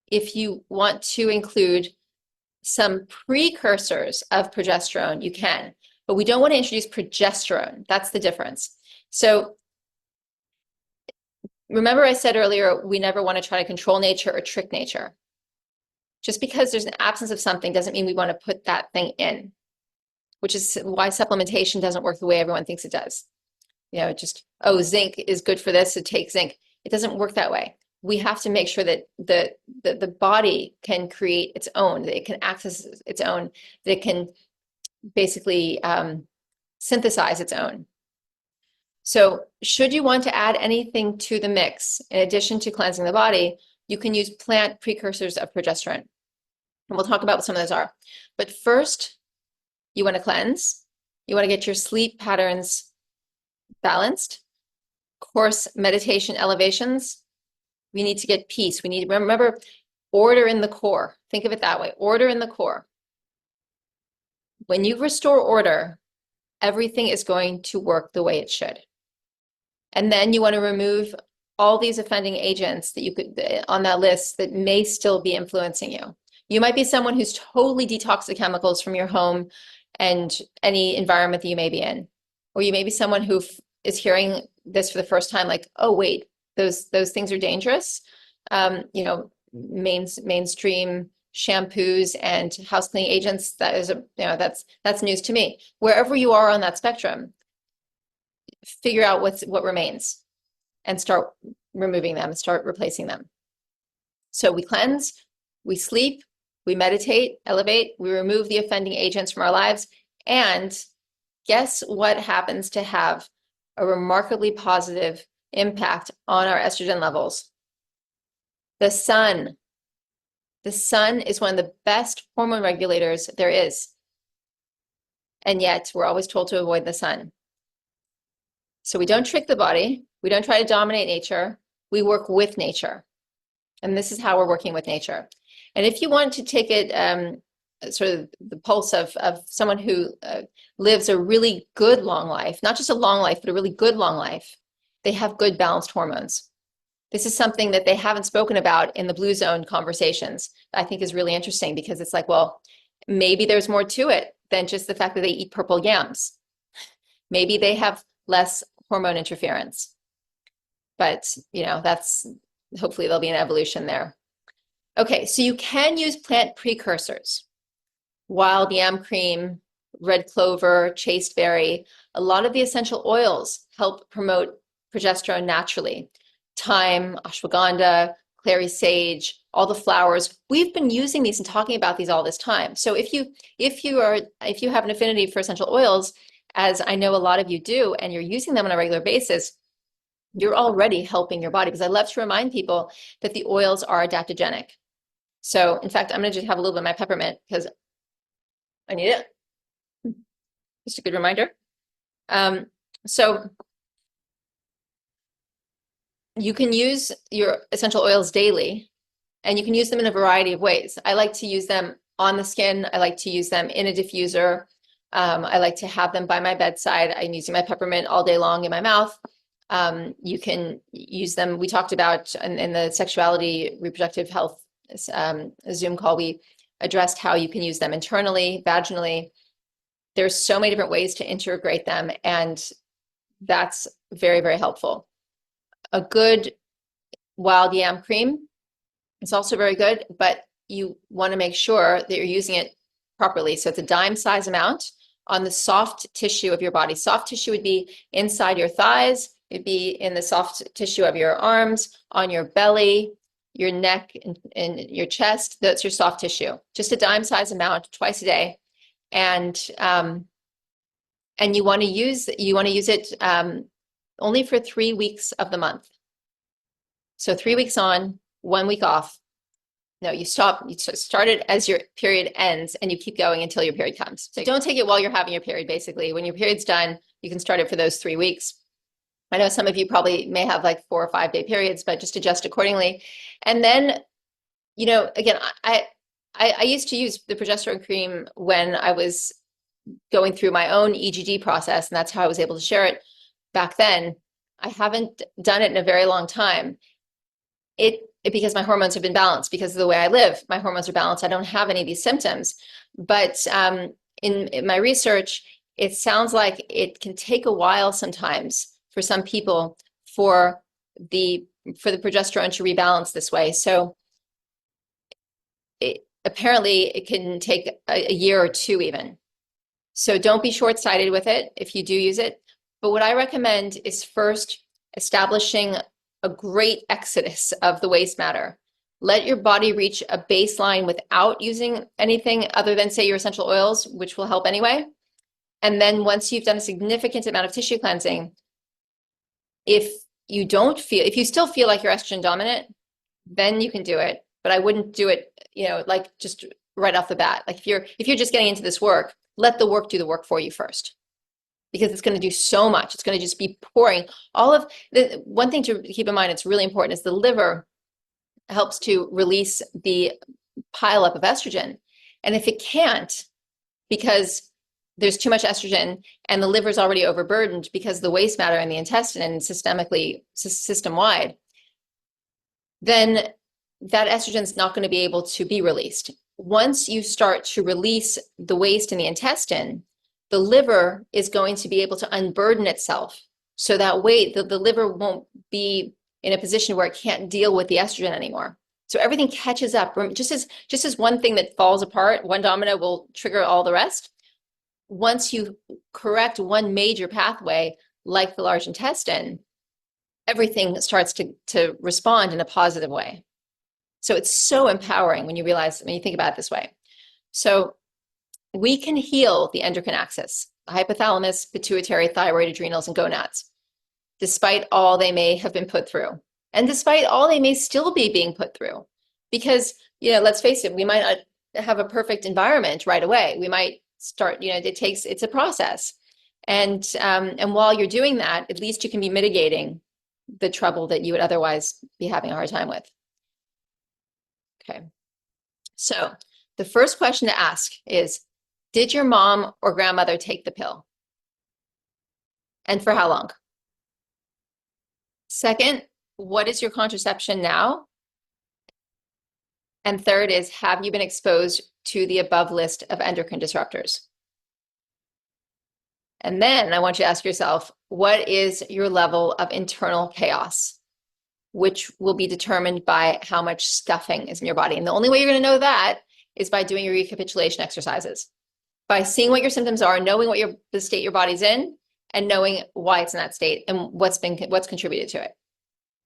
if you want to include some precursors of progesterone, you can, but we don't want to introduce progesterone. That's the difference. So remember I said earlier, we never want to try to control nature or trick nature. Just because there's an absence of something doesn't mean we want to put that thing in, which is why supplementation doesn't work the way everyone thinks it does. Just, oh, zinc is good for this, so take zinc. It doesn't work that way. We have to make sure that the body can create its own, that it can access its own, that it can basically synthesize its own. So should you want to add anything to the mix, in addition to cleansing the body, you can use plant precursors of progesterone. And we'll talk about what some of those are. But first, you want to cleanse. You want to get your sleep patterns balanced. Course meditation elevations. We need to get peace. We need to remember order in the core. Think of it that way. Order in the core. When you restore order, everything is going to work the way it should. And then you want to remove all these offending agents that you could on that list that may still be influencing you. You might be someone who's totally detoxed the chemicals from your home and any environment that you may be in. Or you may be someone who is hearing this for the first time, like, oh, wait, those things are dangerous. Mainstream shampoos and house cleaning agents, that's news to me. Wherever you are on that spectrum, figure out what remains and start removing them, start replacing them. So we cleanse, we sleep, we meditate, elevate, we remove the offending agents from our lives, and guess what happens to have a remarkably positive impact on our estrogen levels? The sun. The sun is one of the best hormone regulators there is. And yet we're always told to avoid the sun. So we don't trick the body. We don't try to dominate nature. We work with nature. And this is how we're working with nature. And if you want to take it sort of the pulse of someone who lives a really good long life, not just a long life, but a really good long life, they have good balanced hormones. This is something that they haven't spoken about in the Blue Zone conversations. I think is really interesting because it's like, well, maybe there's more to it than just the fact that they eat purple yams. Maybe they have less hormone interference. But, that's hopefully there'll be an evolution there. Okay, so you can use plant precursors. Wild yam cream, red clover, chasteberry. A lot of the essential oils help promote progesterone naturally. Thyme, ashwagandha, clary sage, all the flowers. We've been using these and talking about these all this time. So if you have an affinity for essential oils, as I know a lot of you do, and you're using them on a regular basis, you're already helping your body. Because I love to remind people that the oils are adaptogenic. So in fact, I'm going to just have a little bit of my peppermint because I need it. Just a good reminder. So you can use your essential oils daily, and you can use them in a variety of ways. I like to use them on the skin. I like to use them in a diffuser. I like to have them by my bedside. I'm using my peppermint all day long in my mouth. You can use them. We talked about in the sexuality, reproductive health Zoom call, we addressed how you can use them internally, vaginally. There's so many different ways to integrate them, and that's very, very helpful. A good wild yam cream is also very good, but you want to make sure that you're using it properly. So it's a dime size amount on the soft tissue of your body. Soft tissue would be inside your thighs. It'd be in the soft tissue of your arms, on your belly, your neck, and your chest. That's your soft tissue. Just a dime size amount twice a day. And you want to use it only for 3 weeks of the month. So 3 weeks on, 1 week off. No, you stop. You start it as your period ends, and you keep going until your period comes. So don't take it while you're having your period. Basically, when your period's done, you can start it for those 3 weeks. I know some of you probably may have like 4 or 5 day periods, but just adjust accordingly. And then, again, I used to use the progesterone cream when I was going through my own EGD process, and that's how I was able to share it back then. I haven't done it in a very long time. Because my hormones have been balanced, because of the way I live, my hormones are balanced. I don't have any of these symptoms. But in my research, it sounds like it can take a while sometimes for some people for the progesterone to rebalance this way. So apparently it can take a year or 2 even. So don't be short-sighted with it if you do use it. But what I recommend is first establishing a great exodus of the waste matter. Let your body reach a baseline without using anything other than, say, your essential oils, which will help anyway. And then once you've done a significant amount of tissue cleansing, if you still feel like you're estrogen dominant, then you can do it. But I wouldn't do it, like just right off the bat. Like if you're just getting into this work, let the work do the work for you first. Because it's going to do so much. It's going to just be pouring all of the one thing to keep in mind, it's really important, is the liver helps to release the pileup of estrogen. And if it can't, because there's too much estrogen and the liver's already overburdened because of the waste matter in the intestine and system-wide, then that estrogen is not going to be able to be released. Once you start to release the waste in the intestine, the liver is going to be able to unburden itself. So that way the liver won't be in a position where it can't deal with the estrogen anymore. So everything catches up. Just as one thing that falls apart, one domino will trigger all the rest. Once you correct one major pathway, like the large intestine, everything starts to respond in a positive way. So it's so empowering when you think about it this way. So we can heal the endocrine axis, the hypothalamus, pituitary, thyroid, adrenals, and gonads, despite all they may have been put through, and despite all they may still be being put through. Because, let's face it, we might not have a perfect environment right away. We might start, it's a process. And while you're doing that, at least you can be mitigating the trouble that you would otherwise be having a hard time with. Okay. So the first question to ask is, did your mom or grandmother take the pill? And for how long? Second, what is your contraception now? And third is, have you been exposed to the above list of endocrine disruptors? And then I want you to ask yourself, what is your level of internal chaos, which will be determined by how much stuffing is in your body. And the only way you're going to know that is by doing your recapitulation exercises. by seeing what your symptoms are, knowing what the state your body's in, and knowing why it's in that state and what's contributed to it.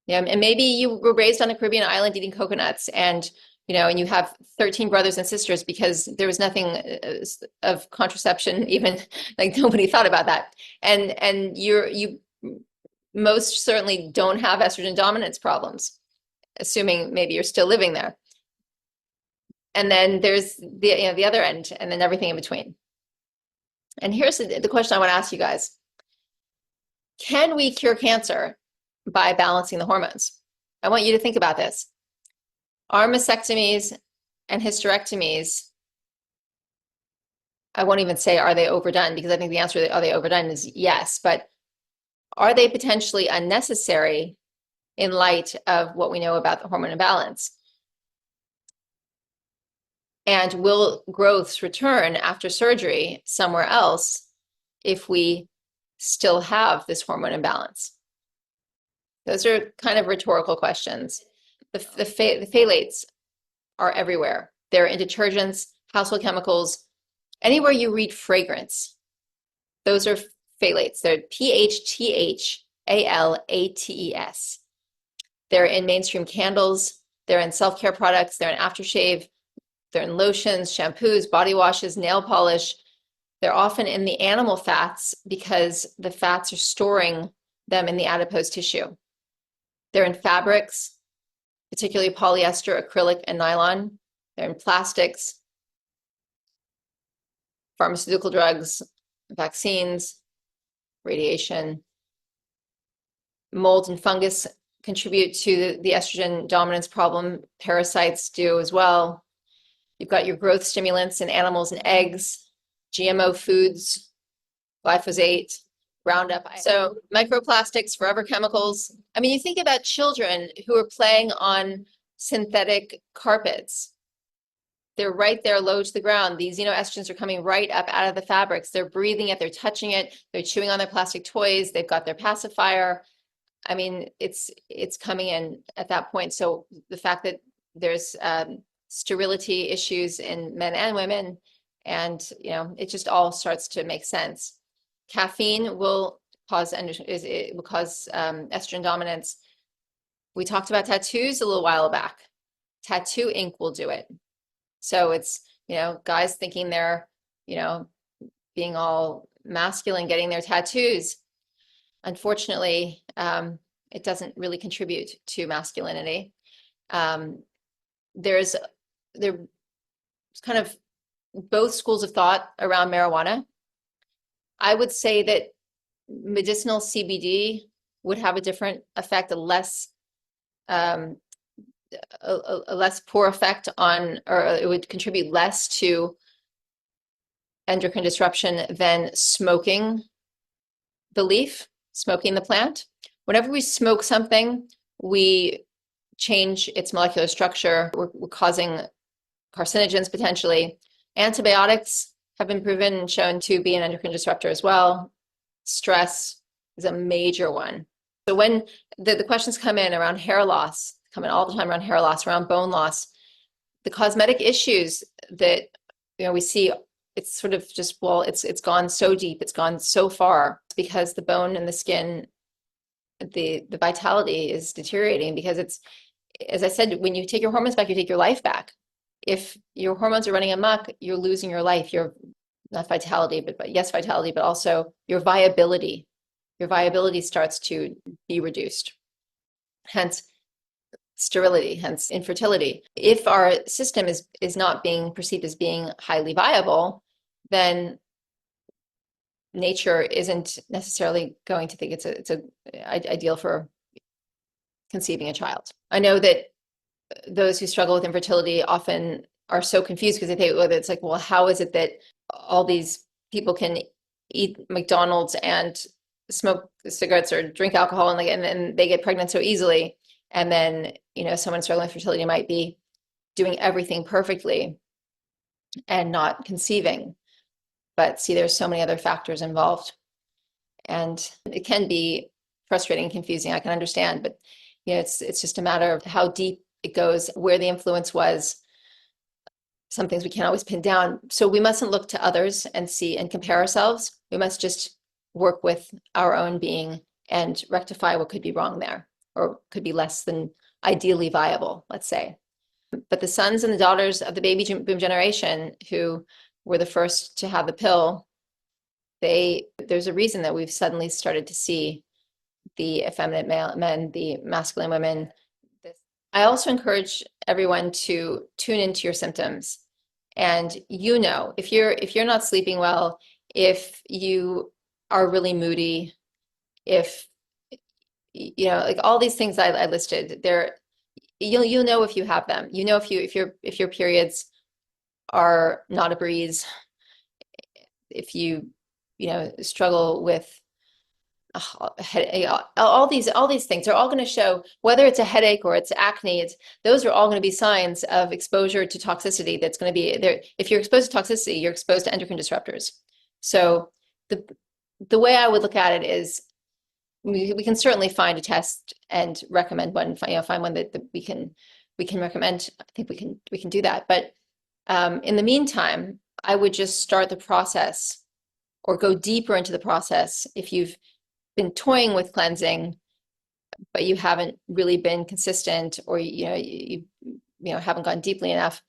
Yeah, and maybe you were raised on a Caribbean island eating coconuts, and and you have 13 brothers and sisters because there was nothing of contraception, even like nobody thought about that. And you most certainly don't have estrogen dominance problems, assuming maybe you're still living there. And then there's the other end, and then everything in between. And here's the question I want to ask you guys. Can we cure cancer by balancing the hormones? I want you to think about this. Are mastectomies and hysterectomies, I won't even say are they overdone, because I think the answer to are they overdone is yes, but are they potentially unnecessary in light of what we know about the hormone imbalance? And will growths return after surgery somewhere else if we still have this hormone imbalance? Those are kind of rhetorical questions. The phthalates are everywhere. They're in detergents, household chemicals, anywhere you read fragrance. Those are phthalates. They're PHTHALATES. They're in mainstream candles. They're in self-care products. They're in aftershave. They're in lotions, shampoos, body washes, nail polish. They're often in the animal fats because the fats are storing them in the adipose tissue. They're in fabrics, particularly polyester, acrylic, and nylon. They're in plastics, pharmaceutical drugs, vaccines, radiation. Mold and fungus contribute to the estrogen dominance problem. Parasites do as well. You've got your growth stimulants in animals and eggs, GMO foods, glyphosate, Roundup. So microplastics, forever chemicals. I mean, you think about children who are playing on synthetic carpets. They're right there low to the ground. These, estrogens are coming right up out of the fabrics. They're breathing it, they're touching it, they're chewing on their plastic toys, they've got their pacifier. I mean, it's coming in at that point. So the fact that there's sterility issues in men and women, and it just all starts to make sense. Caffeine will cause estrogen dominance. We talked about tattoos a little while back. Tattoo ink will do it. So it's guys thinking they're being all masculine, getting their tattoos. Unfortunately, it doesn't really contribute to masculinity. There's kind of both schools of thought around marijuana. I would say that medicinal CBD would have a different effect, a less poor effect on, or it would contribute less to endocrine disruption than smoking the leaf, smoking the plant. Whenever we smoke something, we change its molecular structure. We're causing carcinogens potentially. Antibiotics have been proven and shown to be an endocrine disruptor as well. Stress is a major one. So when the questions come in around hair loss, come in all the time around hair loss, around bone loss, the cosmetic issues that we see, it's sort of just, well, it's gone so deep, it's gone so far because the bone and the skin, the vitality is deteriorating because it's, as I said, when you take your hormones back, you take your life back. If your hormones are running amok, you're losing your life. You're not vitality, but yes, vitality, but also your viability. Your viability starts to be reduced. Hence sterility, hence infertility. If our system is not being perceived as being highly viable, then nature isn't necessarily going to think it's a ideal for conceiving a child. I know that those who struggle with infertility often are so confused because they think, well, it's like, well, how is it that all these people can eat McDonald's and smoke cigarettes or drink alcohol and then they get pregnant so easily? And then, someone struggling with fertility might be doing everything perfectly and not conceiving. But see, there's so many other factors involved. And it can be frustrating and confusing, I can understand, but it's just a matter of how deep it goes, where the influence was. some things we can't always pin down. So we mustn't look to others and see and compare ourselves. We must just work with our own being and rectify what could be wrong there, or could be less than ideally viable, let's say. But the sons and the daughters of the baby boom generation who were the first to have the pill, there's a reason that we've suddenly started to see the effeminate men, the masculine women. I also encourage everyone to tune into your symptoms. And if you're not sleeping well, if you are really moody, if like all these things I listed, you'll know if you have them. If your periods are not a breeze, if you struggle with all these things are all going to show, whether it's a headache or it's acne, those are all going to be signs of exposure to toxicity that's going to be there. If you're exposed to toxicity, you're exposed to endocrine disruptors. So the way I would look at it is we can certainly find a test and recommend one, find one that we can recommend. I think we can do that. But in the meantime, I would just start the process or go deeper into the process. If you've been toying with cleansing, but you haven't really been consistent, or you haven't gone deeply enough,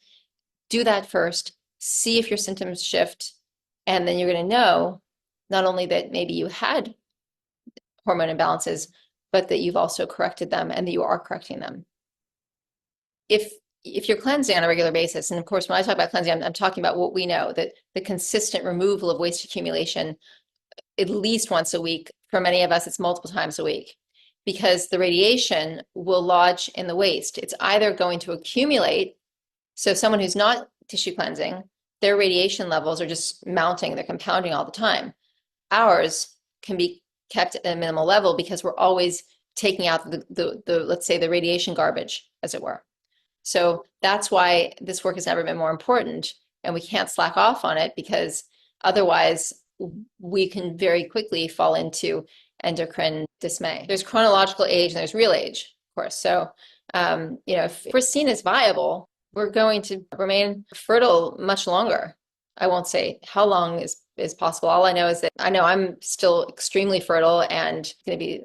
do that first. See if your symptoms shift, and then you're going to know not only that maybe you had hormone imbalances, but that you've also corrected them and that you are correcting them. If you're cleansing on a regular basis, and of course, when I talk about cleansing, I'm talking about what we know, that the consistent removal of waste accumulation at least once a week. For many of us, it's multiple times a week, because the radiation will lodge in the waste. It's either going to accumulate. So someone who's not tissue cleansing, their radiation levels are just mounting, they're compounding all the time. Ours can be kept at a minimal level because we're always taking out the let's say the radiation garbage, as it were. So that's why this work has never been more important, and we can't slack off on it, because otherwise we can very quickly fall into endocrine dismay. There's chronological age and there's real age, of course. So, if we're seen as viable, we're going to remain fertile much longer. I won't say how long is possible. All I know is that I know I'm still extremely fertile and going to be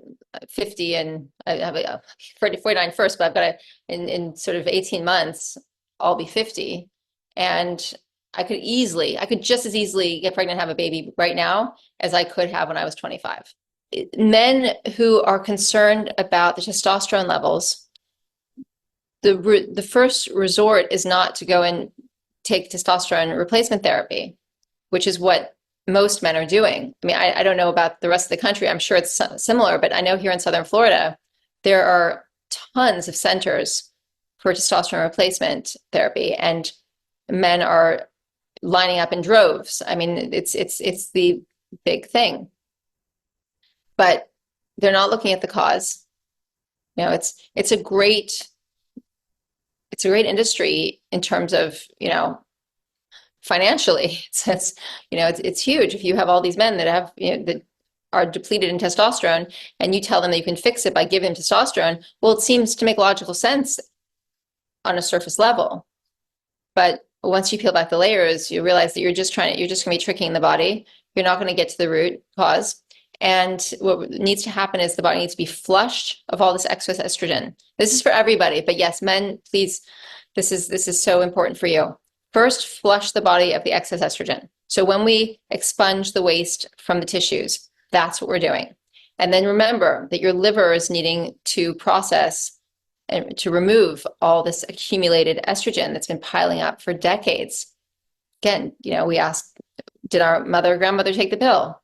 50, and I have a 49 first, but I've got in sort of 18 months, I'll be 50. And I could just as easily get pregnant and have a baby right now as I could have when I was 25. Men who are concerned about the testosterone levels, the first resort is not to go and take testosterone replacement therapy, which is what most men are doing. I mean, I don't know about the rest of the country. I'm sure it's similar, but I know here in Southern Florida, there are tons of centers for testosterone replacement therapy, and men are lining up in droves. I mean, it's the big thing, but they're not looking at the cause. It's a great industry in terms of, financially. It's huge. If you have all these men that have, that are depleted in testosterone, and you tell them that you can fix it by giving them testosterone, well, it seems to make logical sense on a surface level. But once you peel back the layers, you realize that you're just going to be tricking the body. You're not going to get to the root cause. And what needs to happen is the body needs to be flushed of all this excess estrogen. This is for everybody, but yes, men, please, this is so important for you. First, flush the body of the excess estrogen. So when we expunge the waste from the tissues, that's what we're doing. And then remember that your liver is needing to process and to remove all this accumulated estrogen that's been piling up for decades. Again, we asked, did our mother or grandmother take the pill?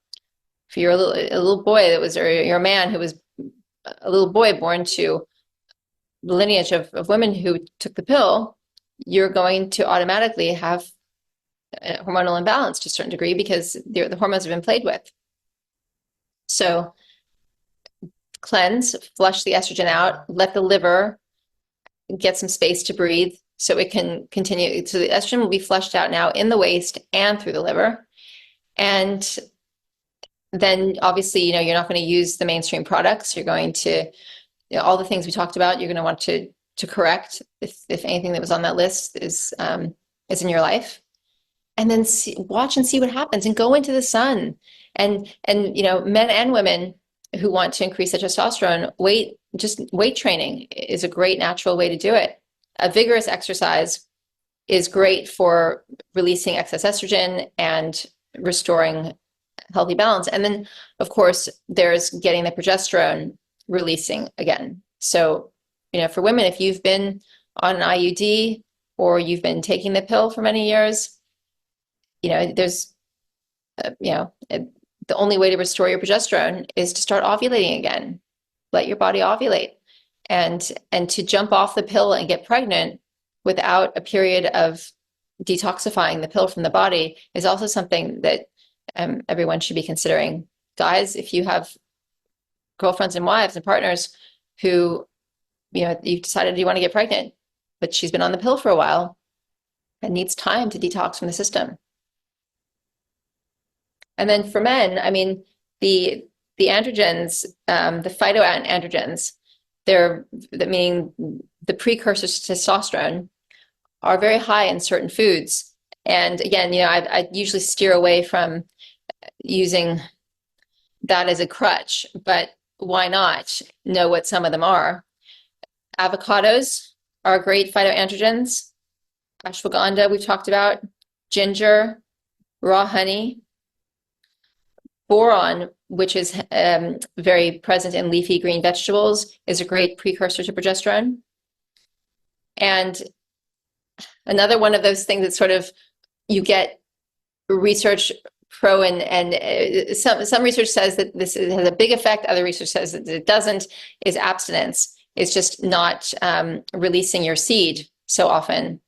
If you're a little boy or you're a man who was a little boy born to the lineage of women who took the pill, you're going to automatically have a hormonal imbalance to a certain degree, because the hormones have been played with. So cleanse, flush the estrogen out, let the liver get some space to breathe so it can continue. So the estrogen will be flushed out now in the waist and through the liver. And then obviously, you're not going to use the mainstream products. You're going to, all the things we talked about, you're going to want to correct if anything that was on that list is is in your life, and then watch and see what happens, and go into the sun. And men and women who want to increase their testosterone, weight training is a great natural way to do it. A vigorous exercise is great for releasing excess estrogen and restoring healthy balance. And then, of course, there's getting the progesterone releasing again. So, for women, if you've been on an IUD or you've been taking the pill for many years, there's, the only way to restore your progesterone is to start ovulating again. Let your body ovulate. And to jump off the pill and get pregnant without a period of detoxifying the pill from the body is also something that everyone should be considering. Guys, if you have girlfriends and wives and partners who, you've decided you want to get pregnant, but she's been on the pill for a while and needs time to detox from the system. And then for men, I mean, the androgens, the phytoandrogens, meaning the precursors to testosterone, are very high in certain foods. And again, I usually steer away from using that as a crutch, but why not know what some of them are? Avocados are great phytoandrogens. Ashwagandha, we've talked about. Ginger, raw honey. Boron, which is very present in leafy green vegetables, is a great precursor to progesterone. And another one of those things that sort of you get research pro and some research says that this has a big effect. Other research says that it doesn't, is abstinence. It's just not releasing your seed so often.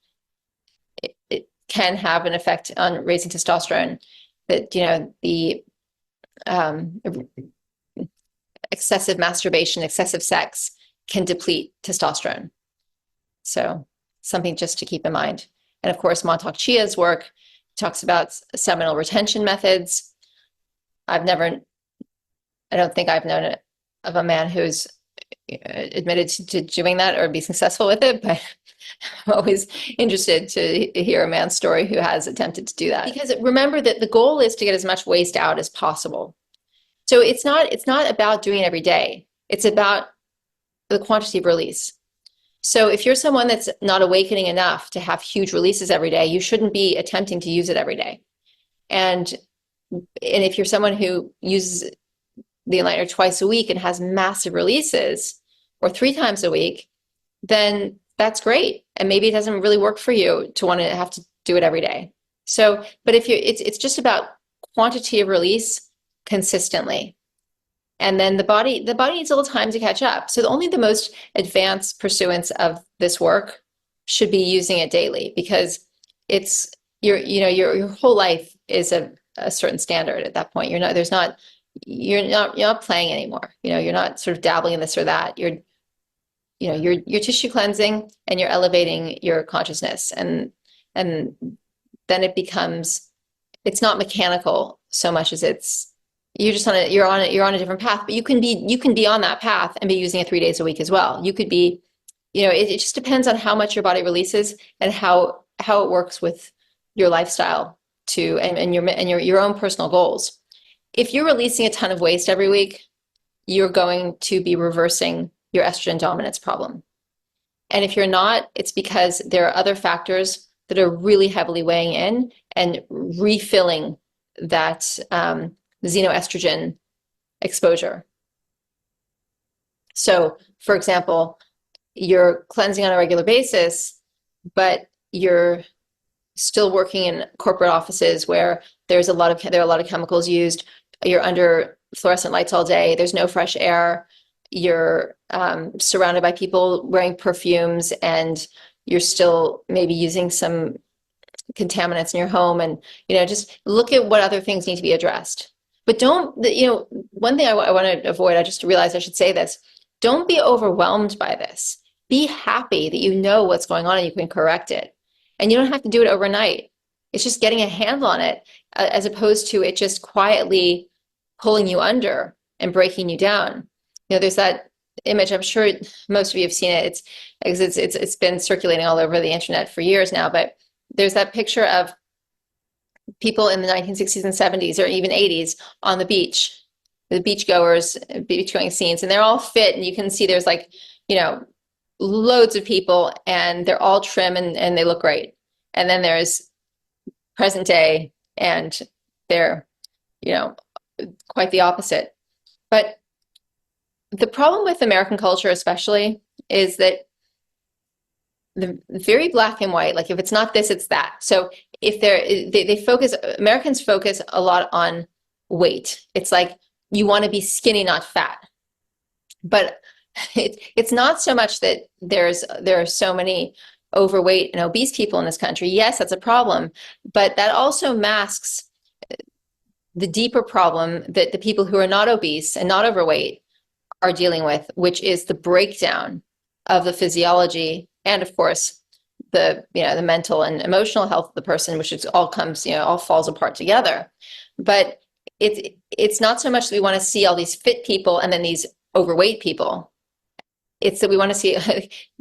It can have an effect on raising testosterone. That, the excessive masturbation, excessive sex can deplete testosterone. So something just to keep in mind. And of course, Montauk Chia's work talks about seminal retention methods. I don't think I've known of a man who's admitted to doing that or be successful with it, but I'm always interested to hear a man's story who has attempted to do that. Because remember that the goal is to get as much waste out as possible. So it's not about doing it every day. It's about the quantity of release. So if you're someone that's not awakening enough to have huge releases every day, you shouldn't be attempting to use it every day. And if you're someone who uses the Enlightener twice a week and has massive releases, or 3 times a week, then that's great. And maybe it doesn't really work for you to want to have to do it every day. So, but if it's just about quantity of release consistently. And then the body needs a little time to catch up. So only the most advanced pursuance of this work should be using it daily, because it's your whole life is a certain standard at that point. You're not playing anymore. You're not sort of dabbling in this or that. You're tissue cleansing and you're elevating your consciousness, and then it's not mechanical so much as you're on a different path. But you can be on that path and be using it 3 days a week as well. You could be, it just depends on how much your body releases and how it works with your lifestyle and your own personal goals. If you're releasing a ton of waste every week, you're going to be reversing your estrogen dominance problem. And if you're not, it's because there are other factors that are really heavily weighing in and refilling that xenoestrogen exposure. So, for example, you're cleansing on a regular basis, but you're still working in corporate offices where there are a lot of chemicals used. You're under fluorescent lights all day. There's no fresh air. You're surrounded by people wearing perfumes, and you're still maybe using some contaminants in your home. And just look at what other things need to be addressed. But don't, one thing I want to avoid, I just realized I should say this, don't be overwhelmed by this. Be happy that you know what's going on and you can correct it. And you don't have to do it overnight. It's just getting a handle on it, as opposed to it just quietly pulling you under and breaking you down. There's that image, I'm sure most of you have seen it. It's been circulating all over the internet for years now, but there's that picture of people in the 1960s and 70s or even 80s on the beach, the beachgoers, beach going scenes, and they're all fit, and you can see there's like, loads of people, and they're all trim and they look great. And then there's present day, and they're, quite the opposite. But the problem with American culture especially is that the very black and white, like if it's not this, it's that. So if Americans focus a lot on weight. It's like you want to be skinny, not fat. But it's not so much that there are so many overweight and obese people in this country. Yes, that's a problem, but that also masks the deeper problem that the people who are not obese and not overweight are dealing with, which is the breakdown of the physiology and, of course, the mental and emotional health of the person, which is all falls apart together. But it's not so much that we want to see all these fit people and then these overweight people. It's that we want to see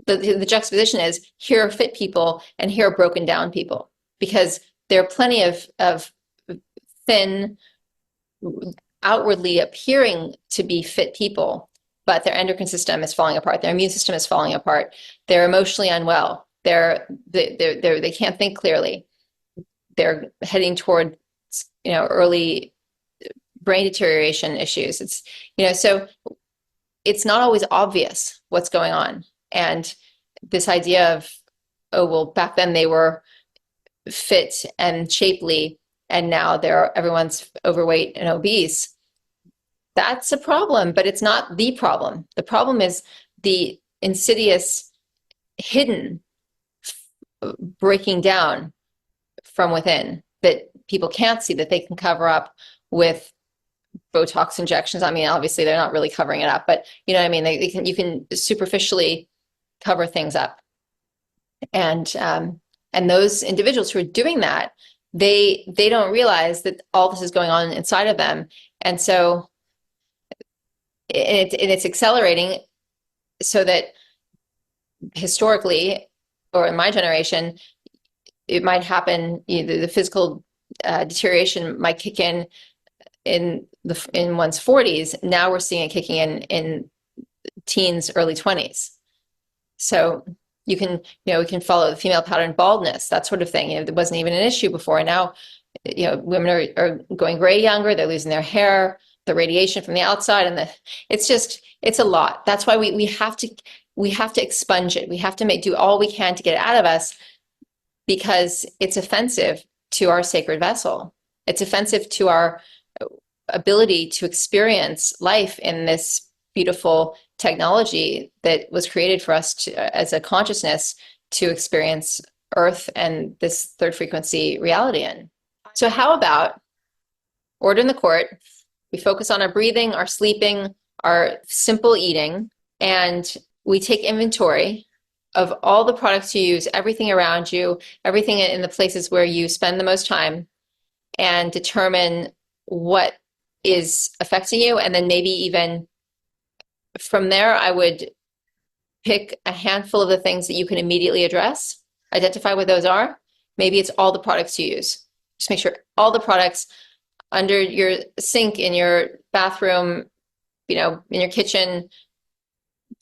the juxtaposition is here are fit people and here are broken down people, because there are plenty of thin, outwardly appearing to be fit people, but their endocrine system is falling apart, their immune system is falling apart, they're emotionally unwell, they can't think clearly, they're heading toward early brain deterioration issues. So it's not always obvious what's going on. And this idea of, oh, well, back then they were fit and shapely, and now everyone's overweight and obese. That's a problem, but it's not the problem. The problem is the insidious, hidden breaking down from within that people can't see, that they can cover up with Botox injections. I mean, obviously they're not really covering it up, but you know what I mean? You can superficially cover things up. And those individuals who are doing that, they don't realize that all this is going on inside of them. And so it's accelerating, so that historically, or in my generation, it might happen, the physical deterioration might kick in one's 40s. Now we're seeing it kicking in teens, early 20s. So we can follow the female pattern baldness, that sort of thing. It wasn't even an issue before. And now, women are going gray younger, they're losing their hair, the radiation from the outside, and it's a lot. That's why we have to expunge it. We have to do all we can to get it out of us, because it's offensive to our sacred vessel. It's offensive to our ability to experience life in this beautiful technology that was created for us as a consciousness to experience Earth and this third frequency reality in. So how about order in the court? We focus on our breathing, our sleeping, our simple eating, and we take inventory of all the products you use, everything around you, everything in the places where you spend the most time, and determine what is affecting you. And then maybe even from there, I would pick a handful of the things that you can immediately address, identify what those are. Maybe it's all the products you use. Just make sure all the products under your sink, in your bathroom, in your kitchen,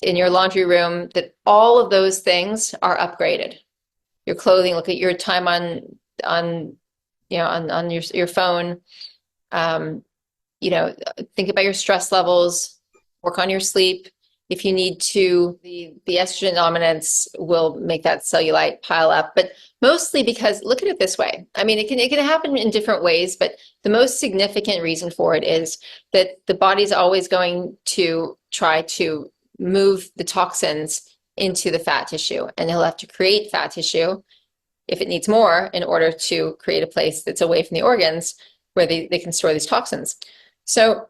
in your laundry room, that all of those things are upgraded. Your clothing, look at your time on your phone. Think about your stress levels, work on your sleep. If you need to, the estrogen dominance will make that cellulite pile up, but mostly because, look at it this way. I mean, it can happen in different ways, but the most significant reason for it is that the body's always going to try to move the toxins into the fat tissue, and he'll have to create fat tissue if it needs more in order to create a place that's away from the organs where they can store these toxins. So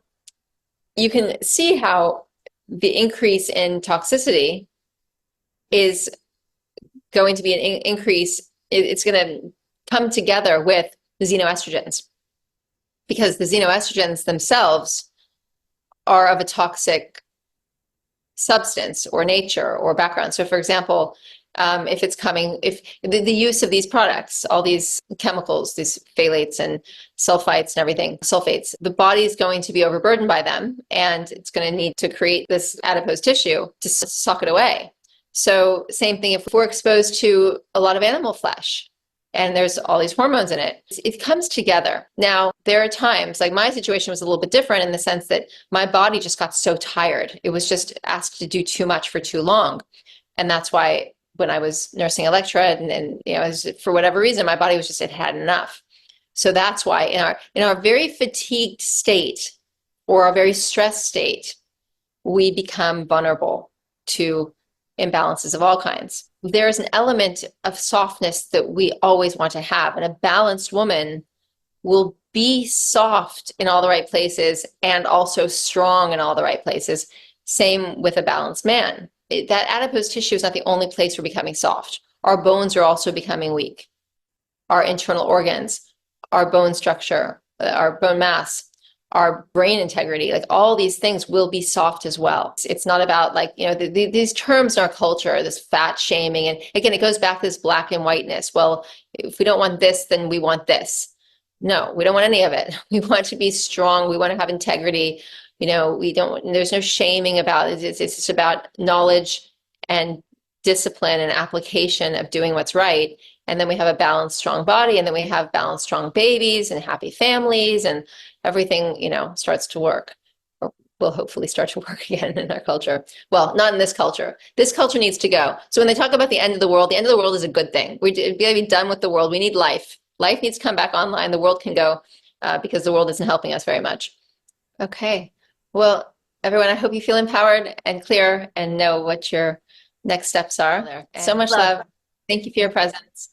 you can see how the increase in toxicity is going to be an increase. It's going to come together with the xenoestrogens, because the xenoestrogens themselves are of a toxic substance or nature or background. So for example, if it's coming, if the use of these products, all these chemicals, these phthalates and sulfites and everything, sulfates, the body is going to be overburdened by them, and it's going to need to create this adipose tissue to suck it away. So same thing if we're exposed to a lot of animal flesh and there's all these hormones in it, it comes together. Now, there are times, like my situation was a little bit different in the sense that my body just got so tired. It was just asked to do too much for too long. And that's why when I was nursing Electra and you know, for whatever reason, my body was just, it had enough. So that's why in our very fatigued state or a very stressed state, we become vulnerable to imbalances of all kinds. There is an element of softness that we always want to have, and a balanced woman will be soft in all the right places and also strong in all the right places. Same with a balanced man. That adipose tissue is not the only place we're becoming soft. Our bones are also becoming weak. Our internal organs, our bone structure, our bone mass, our brain integrity, like all these things will be soft as well. It's not about like, you know, these terms in our culture, this fat shaming. And again, it goes back to this black and whiteness. Well, if we don't want this, then we want this. No, we don't want any of it. We want to be strong. We want to have integrity. You know, there's no shaming about it. It's just about knowledge and discipline and application of doing what's right. And then we have a balanced, strong body, and then we have balanced, strong babies and happy families, and everything, you know, starts to work, or will hopefully start to work again in our culture. Well, not in this culture. This culture needs to go. So when they talk about the end of the world is a good thing. We're be done with the world. We need life. Life needs to come back online. The world can go because the world isn't helping us very much. Okay. Well, everyone, I hope you feel empowered and clear and know what your next steps are. So much love. Thank you for your presence.